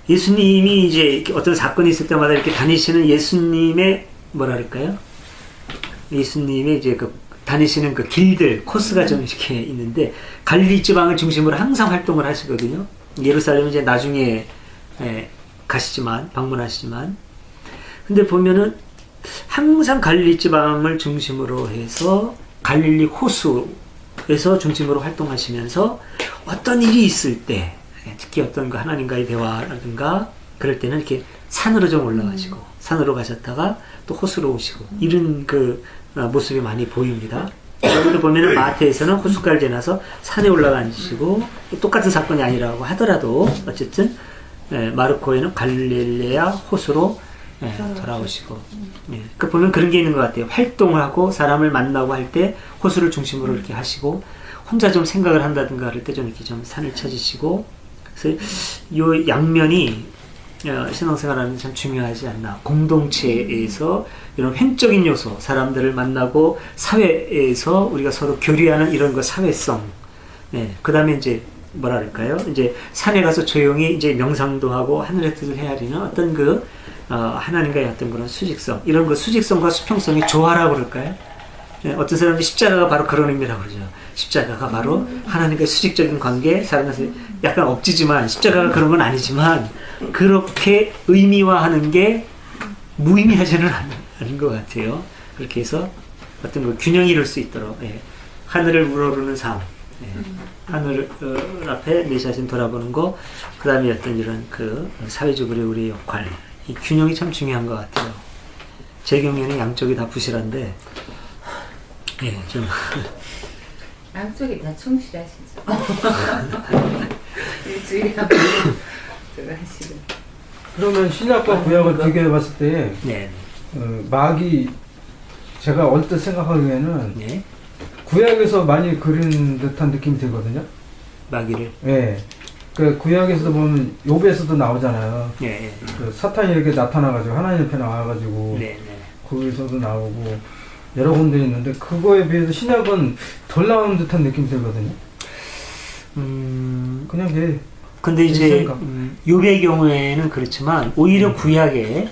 예수님이 이제 어떤 사건이 있을 때마다 이렇게 다니시는 예수님의 뭐랄까요? 예수님의 이제 그 다니시는 그 길들, 코스가 좀 이렇게 있는데, 갈릴리 지방을 중심으로 항상 활동을 하시거든요. 예루살렘은 이제 나중에 가시지만, 방문하시지만. 근데 보면은 항상 갈릴리 지방을 중심으로 해서 갈릴리 호수에서 중심으로 활동하시면서 어떤 일이 있을 때, 특히 어떤 그 하나님과의 대화라든가 그럴 때는 이렇게 산으로 좀 올라가시고, 산으로 가셨다가 또 호수로 오시고, 이런 그 모습이 많이 보입니다. 여기도 보면은 마태에서는 호숫가를 지나서 산에 올라가 앉으시고, 똑같은 사건이 아니라고 하더라도 어쨌든 마르코에는 갈릴레아 호수로 돌아오시고, 그 보면 그런 게 있는 것 같아요. 활동을 하고 사람을 만나고 할 때 호수를 중심으로 이렇게 하시고, 혼자 좀 생각을 한다든가 할 때 좀 이렇게 좀 산을 찾으시고, 그래서 이 양면이 신앙생활하는 데 참 중요하지 않나. 공동체에서 이런 횡적인 요소, 사람들을 만나고 사회에서 우리가 서로 교류하는 이런 거 사회성. 그 다음에 이제 뭐랄까요? 이제 산에 가서 조용히 이제 명상도 하고 하늘의 뜻을 헤아리는 어떤 그 하나님과의 어떤 그런 수직성, 이런 그 수직성과 수평성이 조화라고 그럴까요? 어떤 사람들이 십자가가 바로 그런 의미라고 그러죠. 십자가가 바로 하나님과의 수직적인 관계, 사람한테 약간 억지지만, 십자가가 그런 건 아니지만, 그렇게 의미화하는 게 무의미하지는 않은 것 같아요. 그렇게 해서 어떤 그 균형이 이룰 수 있도록, 하늘을 우러르는 삶, 하늘 앞에 내 자신 돌아보는 거, 그 다음에 어떤 이런 그 사회적으로 우리의 역할, 이 균형이 참 중요한 것 같아요. 제 경우에는 양쪽이 다 부실한데, 좀. 양쪽이 다 충실하시죠. 일주일에 한 번 들어가시고. 그러면 신약과 구약을 비교해 봤을 때, 마귀, 제가 언뜻 생각하기에는 구약에서 많이 그린 듯한 느낌이 들거든요. 마귀를? 그 구약에서도 보면 욥에서도 나오잖아요. 그 사탄이 이렇게 나타나가지고 하나님 옆에 나와가지고 거기서도 나오고 여러 군데 있는데, 그거에 비해서 신약은 덜 나오는 듯한 느낌이 들거든요. 그냥 게. 근데 이제 욥의 경우에는 그렇지만 오히려 구약에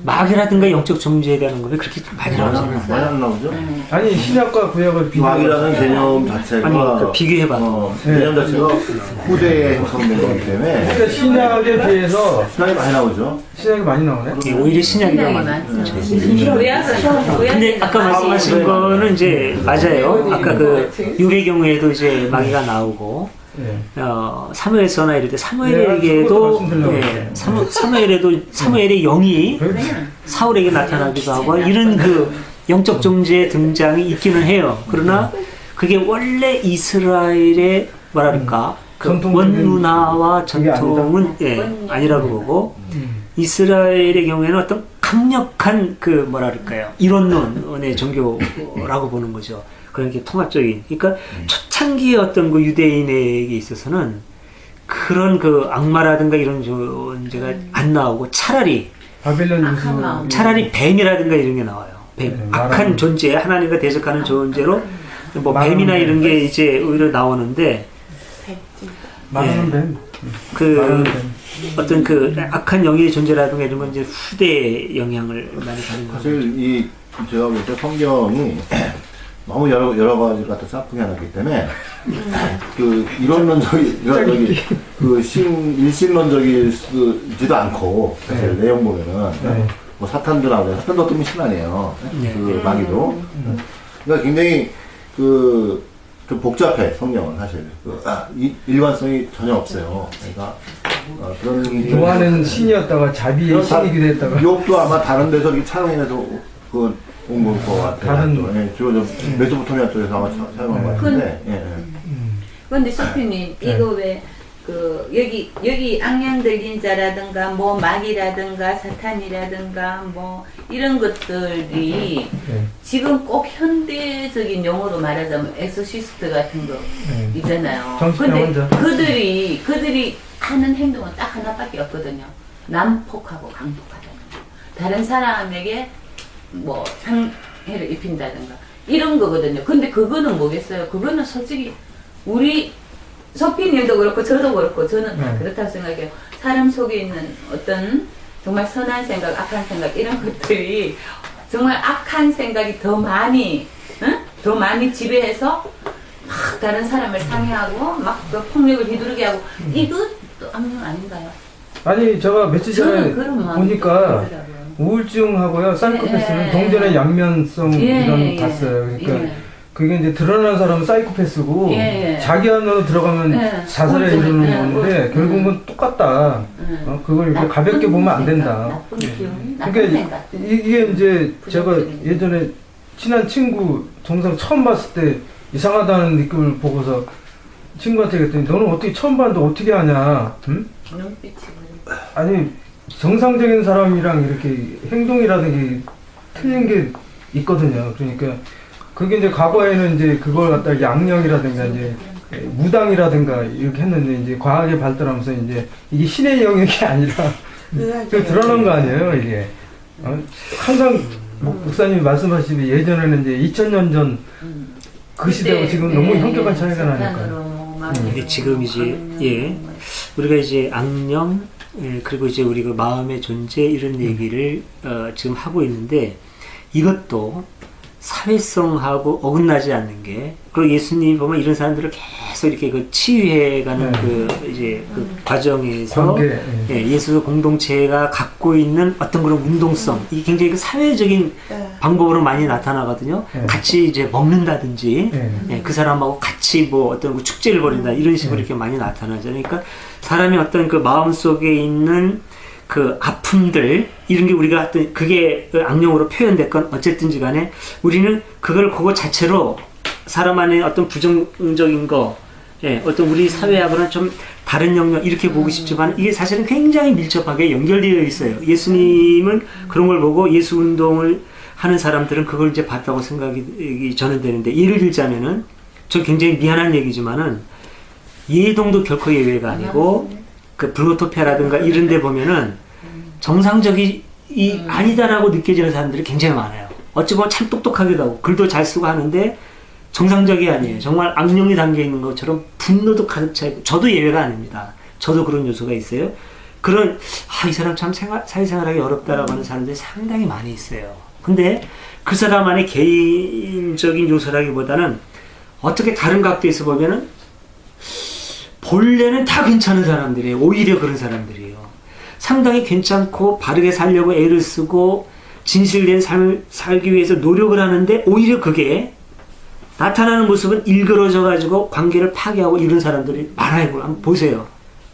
마귀라든가 영적 존재에 대한 언급이 그렇게 많이 나오지 않아요. 많이 안 나오죠? 아니, 신약과 구약을 마귀라는 개념 자체가 그 비교해봐도 개념 자체가 후대에 형성된 거기 때문에, 그러니까 신약에 비해서 신약이 많이 나오죠. 신약이 많이 나오네. 오히려 신약이 더 많죠. 근데 아까 말씀하신 거는 이제 맞아요. 아까 그 욥의 경우에도 이제 마귀가 나오고, 사무엘서나 이럴 때 사무엘에게도 사무엘의 영이 사울에게 나타나기도 하고, 이런 그 영적 존재의 등장이 있기는 해요. 그러나 그게 원래 이스라엘의 뭐랄까 그 원문화와 전통은 아니라고 보고, 이스라엘의 경우에는 어떤 강력한 그 뭐랄까요 이론론의 종교라고 보는 거죠. 그렇게 통합적인, 그러니까 초창기의 어떤 그 유대인에게 있어서는 그런 그 악마라든가 이런 존재가 안 나오고, 차라리 뱀이라든가 이런 게 나와요. 뱀, 악한 존재, 하나님과 대적하는 존재로 뭐 뱀이나 이런 게 이제 오히려 나오는데 말하는 뱀. 그 어떤 그 악한 영의 존재라든가 이런 건 이제 후대 영향을 많이 받는 거죠. 사실 이 제가 볼 때 성경이 너무 여러 가지를 갖다 짝꿍이 하기 때문에 그 이론론적이 그 일신론적이지도 않고 사실 내용 보면은 뭐 사탄도 나오고 사탄도 어떤 신앙이에요. 그 마귀도. 그러니까 굉장히 좀 복잡해 성경은 사실 일관성이 전혀 없어요. 그러니까 그런 노아는 신이었다가 자비의 신이기도 했다가 욕도 아마 다른 데서 이렇게 차용해서 온 것 같아요. 주로 좀 메소포타미아 쪽에서 아마 사용한 것 같은데. 그런데 소피님 이거 왜 그 여기 악령 들린 자라든가 뭐 마귀라든가 사탄이라든가 뭐 이런 것들이 지금 꼭 현대적인 용어로 말하자면 엑소시스트 같은 거 있잖아요. 근데 그들이 하는 행동은 딱 하나밖에 없거든요. 난폭하고 강폭하다는 거. 다른 사람에게 뭐 상해를 입힌다든가 이런 거거든요. 근데 그거는 뭐겠어요? 그거는 솔직히 우리 소피님도 그렇고 저도 그렇고 저는 다 그렇다고 생각해요. 사람 속에 있는 어떤 정말 선한 생각, 악한 생각 이런 것들이 정말 악한 생각이 더 많이 지배해서 막 다른 사람을 상해하고 막 그 폭력을 휘두르게 하고 이것도 악령 아닌가요? 아니 제가 며칠 전에 보니까 우울증하고요 사이코패스는 동전의 양면성 이런 봤어요. 그러니까 그게 이제 드러나는 사람은 사이코패스고 자기 안으로 들어가면 자살에 이르는 건데 결국은 똑같다. 그걸 이렇게 가볍게 보면 안 된다. 그러니까 이게 이제 제가 예전에 친한 친구 동생 처음 봤을 때 이상하다는 느낌을 보고서 친구한테 그랬더니 너는 어떻게 처음 봤는데 어떻게 하냐? 응? 아니 정상적인 사람이랑 이렇게 행동이라든가 틀린 게 있거든요. 그러니까 그게 이제 과거에는 이제 그걸 갖다 양령이라든가 이제 무당이라든가 이렇게 했는데 이제 과학이 발달하면서 이제 이게 신의 영역이 아니라 그 드러난 거 아니에요 이게. 항상 목사님이 말씀하시듯이 예전에는 이제 2000년 전 그 시대하고 지금 너무 현격한 차이가 나니까. 근데 지금 이제 우리가 이제 악령 그리고 이제 우리 그 마음의 존재 이런 얘기를 지금 하고 있는데 이것도 사회성하고 어긋나지 않는 게 그리고 예수님이 보면 이런 사람들을 계속 이렇게 그 치유해가는 그 이제 그 과정에서 예수 공동체가 갖고 있는 어떤 그런 운동성 이게 굉장히 그 사회적인 방법으로 많이 나타나거든요. 같이 이제 먹는다든지 그 사람하고 같이 뭐 어떤 그 축제를 벌인다 이런 식으로 이렇게 많이 나타나잖아요. 그러니까 사람이 어떤 그 마음 속에 있는 그 아픔들 이런 게 우리가 어떤 그게 악령으로 표현됐건 어쨌든지 간에 우리는 그거 자체로 사람 안에 어떤 부정적인 거 어떤 우리 사회하고는 좀 다른 영역 이렇게 보고 싶지만 이게 사실은 굉장히 밀접하게 연결되어 있어요. 예수님은 그런 걸 보고 예수 운동을 하는 사람들은 그걸 이제 봤다고 생각이 저는 되는데 예를 들자면은 저 굉장히 미안한 얘기지만은 예동도 결코 예외가 아니고 그 블루토피아라든가 이런 데 보면은 정상적이 아니다라고 느껴지는 사람들이 굉장히 많아요. 어찌 보면 참 똑똑하기도 하고 글도 잘 쓰고 하는데 정상적이 아니에요. 정말 악령이 담겨 있는 것처럼 분노도 가득 차 있고 저도 예외가 아닙니다. 저도 그런 요소가 있어요. 그런 이 사람 참 사회생활하기 어렵다라고 하는 사람들이 상당히 많이 있어요. 근데 그 사람 안에 개인적인 요소라기보다는 어떻게 다른 각도에서 보면은 본래는 다 괜찮은 사람들이에요. 오히려 그런 사람들이에요. 상당히 괜찮고 바르게 살려고 애를 쓰고 진실된 삶을 살기 위해서 노력을 하는데 오히려 그게 나타나는 모습은 일그러져 가지고 관계를 파괴하고 이런 사람들이 많아요. 한번 보세요.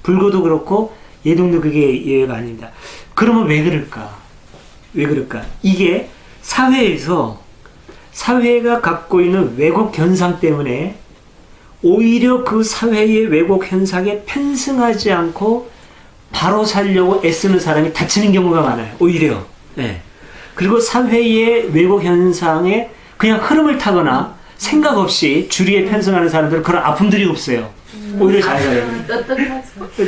불교도 그렇고 예동도 그게 예외가 아닙니다. 그러면 왜 그럴까? 왜 그럴까? 이게 사회가 갖고 있는 왜곡 현상 때문에 오히려 그 사회의 왜곡 현상에 편승하지 않고 바로 살려고 애쓰는 사람이 다치는 경우가 많아요. 오히려. 그리고 사회의 왜곡 현상에 그냥 흐름을 타거나 생각 없이 주리에 편승하는 사람들은 그런 아픔들이 없어요. 오히려 잘 가요.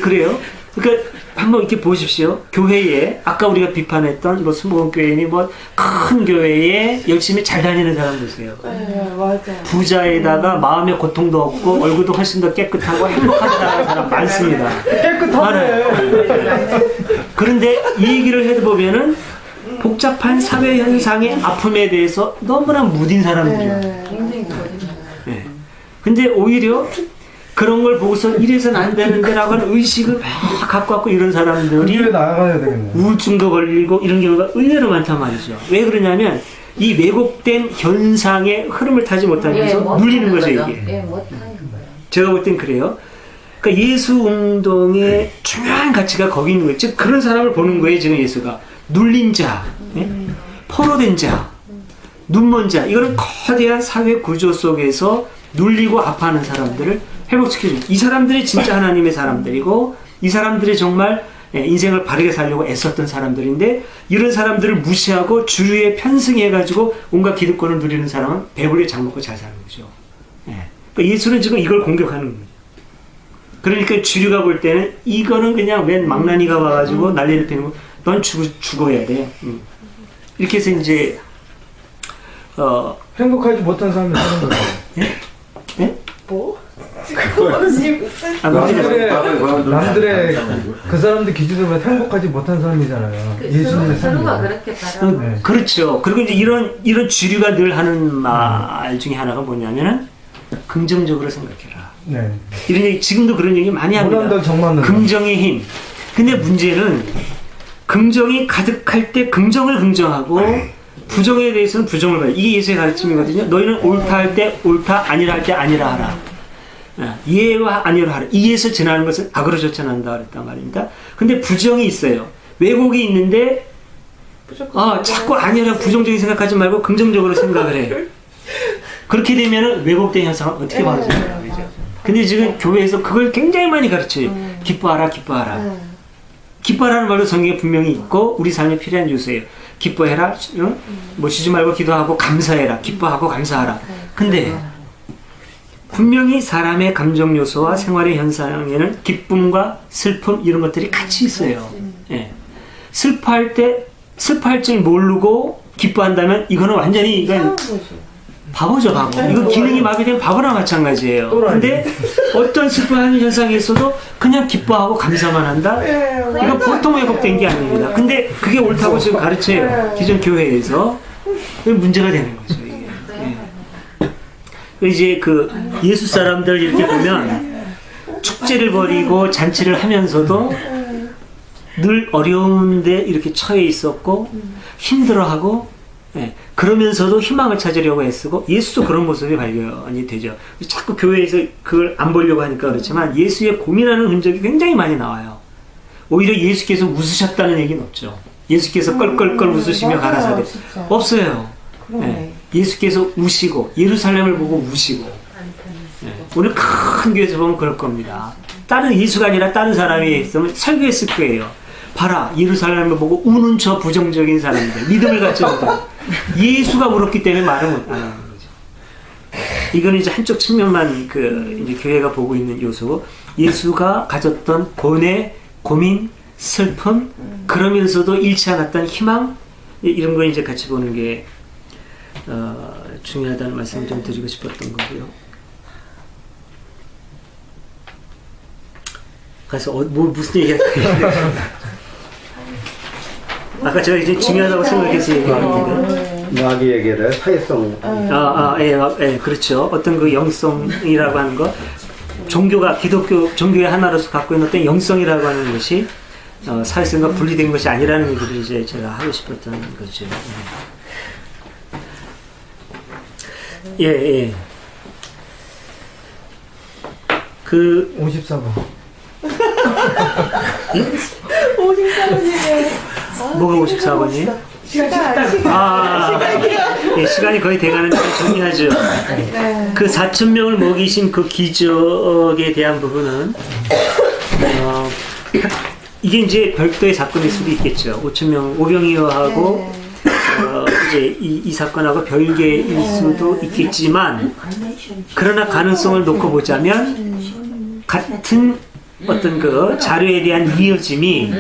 그래요? 그러니까 한번 이렇게 보십시오. 교회에 아까 우리가 비판했던 뭐 순복음교회니 뭐 큰 교회에 열심히 잘 다니는 사람 보세요. 네, 맞아요. 부자에다가 마음의 고통도 없고 얼굴도 훨씬 더 깨끗하고 행복하다는 사람 많습니다. 깨끗하네. 그런데 이 얘기를 해보면은 복잡한 사회 현상의 아픔에 대해서 너무나 무딘 사람들이에요. 네. 근데 오히려 그런 걸 보고서 이래서는 안 되는데라고 하는 의식을 막 갖고 왔고 이런 사람들이 나가야 되겠네. 우울증도 걸리고 이런 경우가 의외로 많단 말이죠. 왜 그러냐면 이 왜곡된 현상의 흐름을 타지 못하면서 눌리는 거죠, 이게. 예, 못하는 거예요. 제가 볼 땐 그래요. 그러니까 예수 운동의 중요한 가치가 거기 있는 거예요. 즉 그런 사람을 보는 거예요, 지금 예수가. 눌린 자, 예? 포로된 자, 눈먼 자. 이거는 거대한 사회 구조 속에서 눌리고 아파하는 사람들을 회복시켜주는. 이 사람들이 진짜 하나님의 사람들이고 이 사람들이 정말 인생을 바르게 살려고 애썼던 사람들인데 이런 사람들을 무시하고 주류에 편승해가지고 온갖 기득권을 누리는 사람은 배불리 장 먹고 잘 사는 거죠. 그러니까 예수는 지금 이걸 공격하는 거죠. 그러니까 주류가 볼 때는 이거는 그냥 웬 망나니가 와가지고 난리를 피는 거, 넌 죽어야 돼. 이렇게 해서 이제 행복하지 못한 사람이 사는 거죠. 예? 뭐? 남들의 그 사람들 기준으로 행복하지 못한 사람이잖아요. 예수님의 서로가 삶이. 그렇게 바라고. 네. 그렇죠. 그리고 이제 이런 주류가 늘 하는 말 중에 하나가 뭐냐면은 긍정적으로 생각해라. 네. 이런 얘기 지금도 그런 얘기 많이 합니다. 긍정의 힘. 근데 문제는 긍정이 가득할 때 긍정을 긍정하고 부정에 대해서는 부정을 봐요. 이게 예수의 가르침이거든요. 너희는 옳다 할 때 옳다, 아니라 할 때 아니라 하라. 예와 아니라 하라. 이에서 지나는 것은 악으로 쫓아난다 그랬단 말입니다. 근데 부정이 있어요. 왜곡이 있는데 자꾸 아니라 부정적인 생각하지 말고 긍정적으로 생각을 해. 그렇게 되면 왜곡된 현상은 어떻게 벌어지나요? 근데 지금 교회에서 그걸 굉장히 많이 가르쳐요. 기뻐하라, 기뻐하라. 기뻐하라는 말도 성경에 분명히 있고 우리 삶에 필요한 요소예요. 기뻐해라, 뭐 쉬지 말고 기도하고 감사해라, 기뻐하고 감사하라. 근데 분명히 사람의 감정 요소와 생활의 현상에는 기쁨과 슬픔 이런 것들이 같이 있어요. 예. 슬퍼할 줄 모르고 기뻐한다면 이거는 완전히 이건 바보죠, 바보. 이건 기능이 마비된 바보랑 마찬가지예요. 근데 어떤 슬퍼하는 현상에서도 그냥 기뻐하고 감사만 한다? 이거 보통 회복된 게 아닙니다. 근데 그게 옳다고 지금 가르쳐요. 기존 교회에서. 문제가 되는 거죠, 이게. 예. 이제 그 예수 사람들 이렇게 보면 축제를 벌이고 잔치를 하면서도 늘 어려운데 이렇게 처해 있었고 힘들어하고 그러면서도 희망을 찾으려고 애쓰고 예수도 그런 모습이 발견이 되죠. 자꾸 교회에서 그걸 안 보려고 하니까 그렇지만 예수의 고민하는 흔적이 굉장히 많이 나와요. 오히려 예수께서 웃으셨다는 얘기는 없죠. 예수께서 껄껄껄 웃으시며 가라사대 없어요. 예수께서 우시고 예루살렘을 보고 우시고 오늘 큰 교회에서 보면 그럴 겁니다. 다른 예수가 아니라 다른 사람이 있으면 설교했을 거예요. 봐라, 예루살렘을 보고 우는 저 부정적인 사람들, 믿음을 갖지 못하고 예수가 울었기 때문에 말을 못 하는 거죠. 이거는 이제 한쪽 측면만 이제 교회가 보고 있는 요소고 예수가 가졌던 고뇌, 고민, 슬픔, 그러면서도 잃지 않았던 희망 이런 거 이제 같이 보는 게 중요하다는 말씀을 좀 드리고 싶었던 거고요. 가서 무슨 얘기할까요? 아까 제가 이제 중요하다고 생각해서 얘기했는데 마귀에게는 사회성. 예, 그렇죠. 어떤 그 영성이라고 하는 것, 종교가 기독교 종교의 하나로서 갖고 있는 어떤 영성이라고 하는 것이 사회성과 분리된 것이 아니라는 얘기를 이제 제가 하고 싶었던 거죠. 예. 그 54번. 54번이네. 뭐가 54번이에요? 시간이 거의 돼가는데 정리하죠. 그 4,000명을 먹이신 그 기적에 대한 부분은 이게 이제 별도의 사건일 수도 있겠죠. 5,000명 오병이어하고 이제 이 사건하고 별개일 수도 있겠지만 그러나 가능성을 놓고 보자면 같은 어떤 그 자료에 대한 이어짐이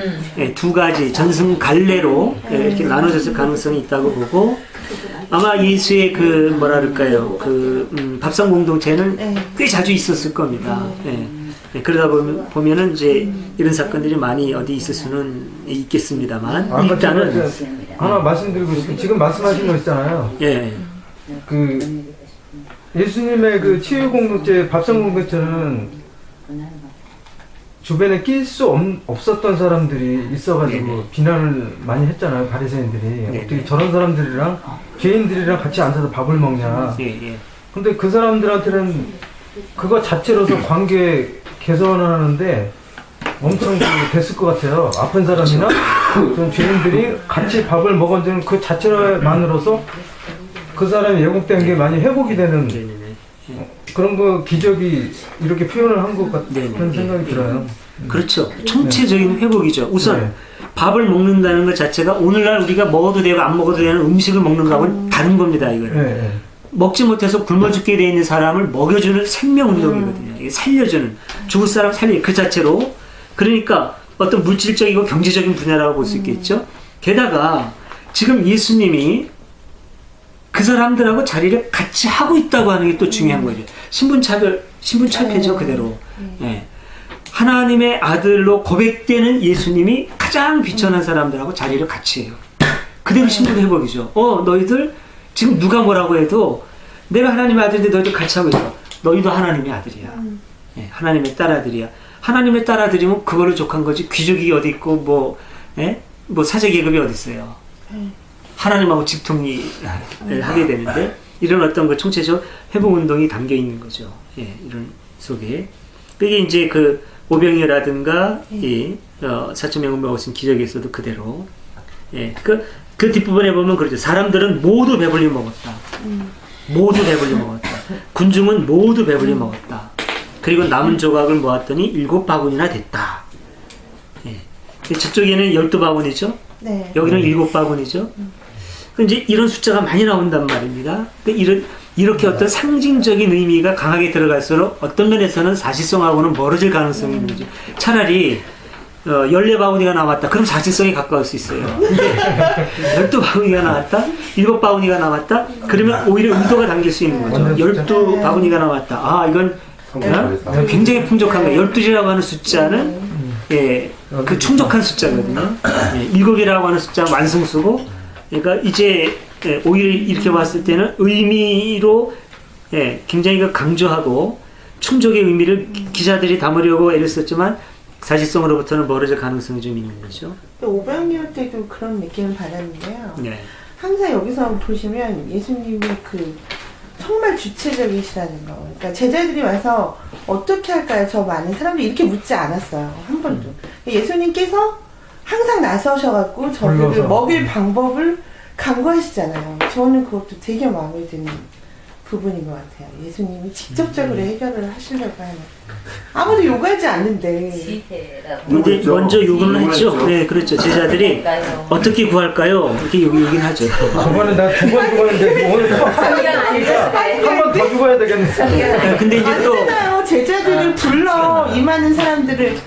두 가지 전승 갈래로 이렇게 나눠졌을 가능성이 있다고 보고, 아마 예수의 그 뭐라 그럴까요, 그 밥상 공동체는 꽤 자주 있었을 겁니다. 그러다 보면은 이제 이런 사건들이 많이 어디 있을 수는 있겠습니다만, 일단은 하나 말씀드리고 싶은, 지금 말씀하신 거 있잖아요. 그 예수님의 그 치유 공동체, 밥상 공동체는 주변에 낄 수 없었던 사람들이 있어가지고 비난을 많이 했잖아요, 바리새인들이. 어떻게 저런 사람들이랑 죄인들이랑 같이 앉아서 밥을 먹냐. 근데 그 사람들한테는 그거 자체로서 관계 개선을 하는데 엄청 됐을 것 같아요. 아픈 사람이나 그런 죄인들이 같이 밥을 먹었는데 그 자체만으로서 그 사람이 예고된 게 많이 회복이 되는 그런 거 기적이 이렇게 표현을 한 것 같은 생각이 들어요. 그렇죠. 총체적인 회복이죠. 우선 밥을 먹는다는 것 자체가 오늘날 우리가 먹어도 되고 안 먹어도 되는 음식을 먹는 거하고는 다른 겁니다. 이거는 먹지 못해서 굶어 죽게 돼 있는 사람을 먹여주는 생명운동이거든요. 이게 살려주는, 죽을 사람 살리는 그 자체로. 그러니까 어떤 물질적이고 경제적인 분야라고 볼 수 있겠죠. 게다가 지금 예수님이 그 사람들하고 자리를 같이 하고 있다고 하는 게 또 중요한 거죠. 신분차별죠, 그대로. 하나님의 아들로 고백되는 예수님이 가장 비천한 사람들하고 자리를 같이 해요. 그대로 신분 회복이죠. 너희들 지금 누가 뭐라고 해도 내가 하나님의 아들인데 너희들 같이 하고 있어. 너희도 하나님의 아들이야. 하나님의 딸아들이야. 하나님의 딸아들이면 그거를 족한 거지. 귀족이 어디 있고 뭐 사제 계급이 어디 있어요. 하나님하고 직통을 하게 되는데, 이런 어떤 그 총체적 회복 운동이 담겨 있는 거죠. 이런 속에. 그게 이제 그 오병이어라든가 사천명을 먹으신 기적에서도 그대로. 그 뒷부분에 보면 그러죠. 사람들은 모두 배불리 먹었다. 모두 배불리 먹었다. 군중은 모두 배불리 먹었다. 그리고 남은 조각을 모았더니 7바구니나 됐다. 저쪽에는 12바구니죠. 여기는 7바구니죠. 이제 이런 숫자가 많이 나온단 말입니다. 이렇게 어떤 상징적인 의미가 강하게 들어갈수록 어떤 면에서는 사실성하고는 멀어질 가능성이 있는 거죠. 차라리 14바구니가 나왔다. 그럼 사실성에 가까울 수 있어요. 근데 12바구니가 나왔다. 7바구니가 나왔다. 그러면 오히려 의도가 담길 수 있는 거죠. 12바구니가 나왔다. 이건 굉장히 풍족한 거예요. 12이라고 하는 숫자는 그 충족한 숫자거든요. 7이라고 하는 숫자는 완성수고, 그러니까 이제 오히려 이렇게 봤을 때는 의미로 굉장히 강조하고 충족의 의미를 기자들이 담으려고 애를 썼지만 사실성으로부터는 멀어질 가능성이 좀 있는 거죠. 오병이어 때도 그런 느낌을 받았는데요. 항상 여기서 보시면 예수님이 정말 주체적이시라는 거. 그러니까 제자들이 와서 어떻게 할까요? 저 많은 사람들이 이렇게 묻지 않았어요. 한 번도. 예수님께서 항상 나서셔갖고 저들을 먹일 방법을 강구하시잖아요. 저는 그것도 되게 마음에 드는 부분인 것 같아요. 예수님이 직접적으로 해결을 하시려고 하는. 아무도 요구하지 않는데. 근데 먼저 요구를 했죠. 네, 그렇죠. 제자들이 어떻게 구할까요? 이렇게 요구긴 하죠. 저번에 나 2번 죽었는데 오늘 한 번 더 죽어야 되겠네. 근데 이제 또 제자들을 불러 임하는 사람들을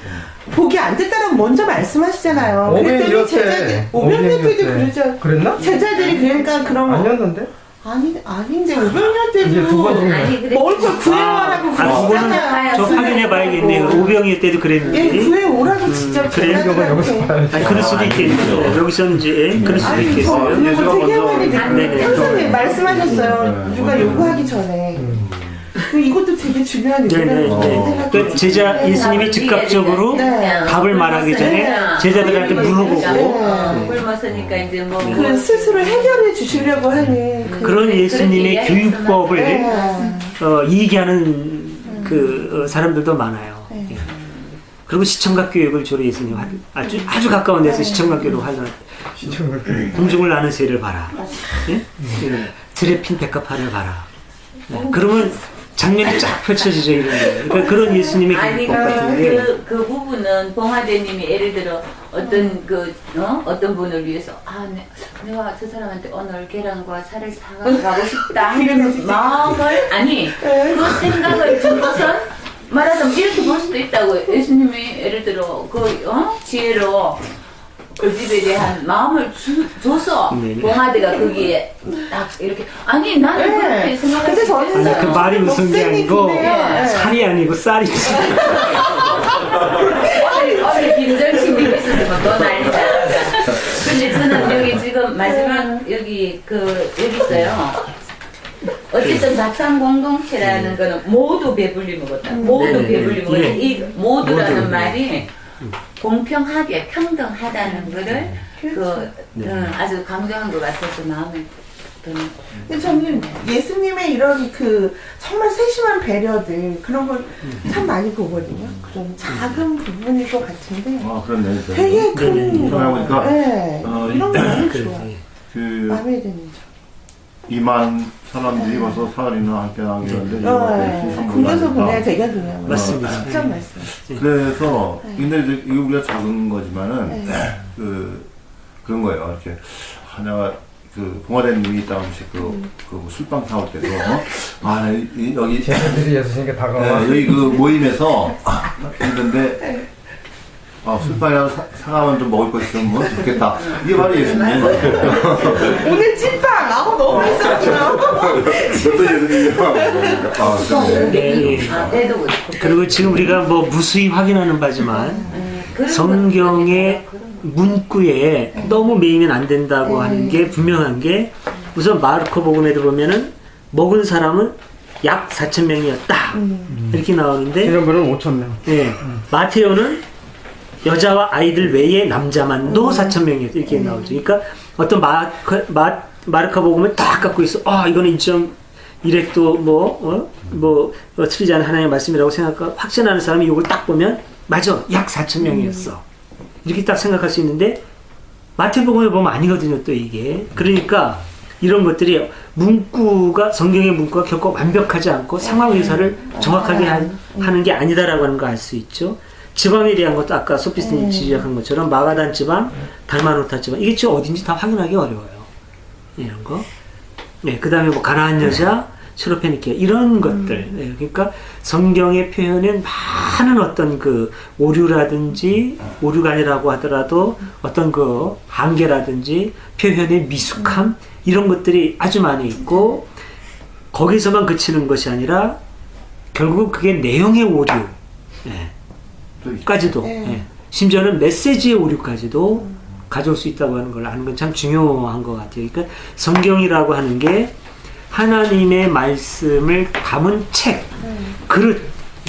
보기 안 됐다라고 먼저 말씀하시잖아요. 그랬더니 제자들, 오병이어 때도 그러죠. 그랬나? 제자들이 그러니까 그러면 아니었는데? 아닌데 오병이어 때도 먹을 걸 구해와라고 그러시잖아요. 저 확인해 봐야겠네요. 오병이어 때도 그랬는데. 구해오라고 진짜 그럴 수도 있겠네요. 여기서는 이제 그럴 수도 있겠어요. 예수가 먼저 말씀하셨어요. 누가 요구하기 전에. 이것도 되게 중요한 의미라고 그 제자 예수님이 즉각적으로 답을 말하기 전에 제자들한테 물어보고 굶었으니까 이제 뭐 스스로 해결해 주시려고 하는 그런 예수님의 교육법을 얘기하는 그 사람들도 많아요. 그리고 시청각 교육을 주로 예수님 아주 가까운 데서 시청각 교육을 하는 공중을 나는 새를 봐라. 들에 핀 백합화를 봐라. 그러면 장면이 쫙 펼쳐지죠, 이런 거. 그러니까 그런 예수님의 교육법 같은데. 그 부분은 봉화대님이 예를 들어 어떤 분을 위해서 내가 저 사람한테 오늘 계란과 살을 사가고 싶다 하는 마음을 그 생각을 준 것은 말하자면 이렇게 볼 수도 있다고. 예수님이 예를 들어 지혜로 그 집에 대한 마음을 줘서 봉아대가 거기에 딱 이렇게 아니 나는 그렇게 생각할 수 있어요. 그 말이 무슨 게 아니고 살이 아니고 쌀이지. 어제 김정신님 있었으면 더 난리다. 근데 저는 여기 지금 마지막 여기 있어요. 어쨌든 밥상 공동체라는 거는 모두 배불리 먹었다. 모두 배불리 먹었다. 이 모두라는 말이 공평하게 평등하다는 거를 아주 강조한 것 같아서 마음에 드는. 근데 저는 예수님의 이런 정말 세심한 배려들 그런 걸 참 많이 보거든요. 그런 작은 부분일 것 같은데 그렇네. 되게 큰 거. 보니까 이런 거 너무 좋아. 마음에 드는 점. 2만 사람들이 벌써 사흘이나 함께 나오는데 군에서 보내야 되게 중요한 거예요. 맞습니다. 직접 말씀. 그래서 근데 이제 이거 우리가 작은 거지만은 그런 거예요. 이렇게 하나가 봉화대님이 있다 음식 술빵 사올 때도 여기 제자들이 예수님께 다가와 여기 모임에서 했는데 술빵이라도 사가면 좀 먹을 거 있으면 좋겠다. 이게 바로 예수님. 오늘 찐빵 너무 맛있었어요. 저도 예수님이요. 그리고 지금 우리가 무수히 확인하는 바지만 성경의 문구에 너무 매이면 안 된다고 하는 게 분명한 게 우선 마르코복음에도 보면은 먹은 사람은 약 4,000명이었다 이렇게 나오는데 지난번은 5,000명. 네, 마테오는 여자와 아이들 외에 남자만도 4,000명이었다 이렇게 나오죠. 그러니까 어떤 마르코복음을 딱 갖고 있어. 이거는 1.1핵도 틀리지 않은 하나님의 말씀이라고 생각하고 확신하는 사람이 이걸 딱 보면 맞아, 약 4,000명이었어. 이렇게 딱 생각할 수 있는데 마태복음에 보면 아니거든요. 또 이게 그러니까 이런 것들이 성경의 문구가 결코 완벽하지 않고 상황 의사를 정확하게 하는 게 아니다라고 하는 거 알 수 있죠. 지방에 대한 것도 아까 소피스님 지적한 것처럼 마가단 지방, 달마노타 지방 이게 지금 어딘지 다 확인하기 어려워요. 이런 거. 네, 그 다음에 가나안 여자, 스로페니케 이런 것들. 네, 그러니까 성경의 표현은 많은 어떤 오류라든지 오류가 아니라고 하더라도 어떤 한계라든지 표현의 미숙함 이런 것들이 아주 많이 있고 거기서만 그치는 것이 아니라 결국 그게 내용의 오류 까지도 심지어는 메시지의 오류까지도 가져올 수 있다고 하는 걸 아는 건 참 중요한 것 같아요. 그러니까 성경이라고 하는 게 하나님의 말씀을 담은 책,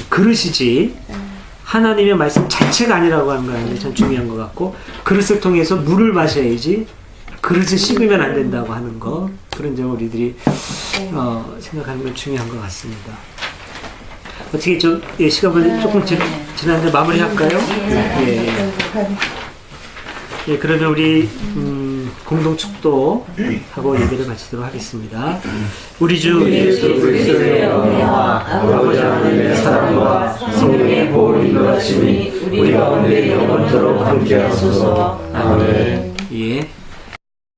그릇이지 하나님의 말씀 자체가 아니라고 하는 거 참 중요한 것 같고 그릇을 통해서 물을 마셔야지 그릇을 씹으면 안 된다고 하는 거 그런 점을 우리들이 생각하는 건 중요한 것 같습니다. 어떻게 시간을 조금 지났는데 마무리할까요? 예, 그러면 우리 공동 축도하고 예배를 마치도록 하겠습니다. 우리 주 예수 그리스도의 은혜와 아버지 하나님의 사랑과 성령의 보혈 인도하심이 우리 가운데 영원토록 함께하소서. 아멘. 예.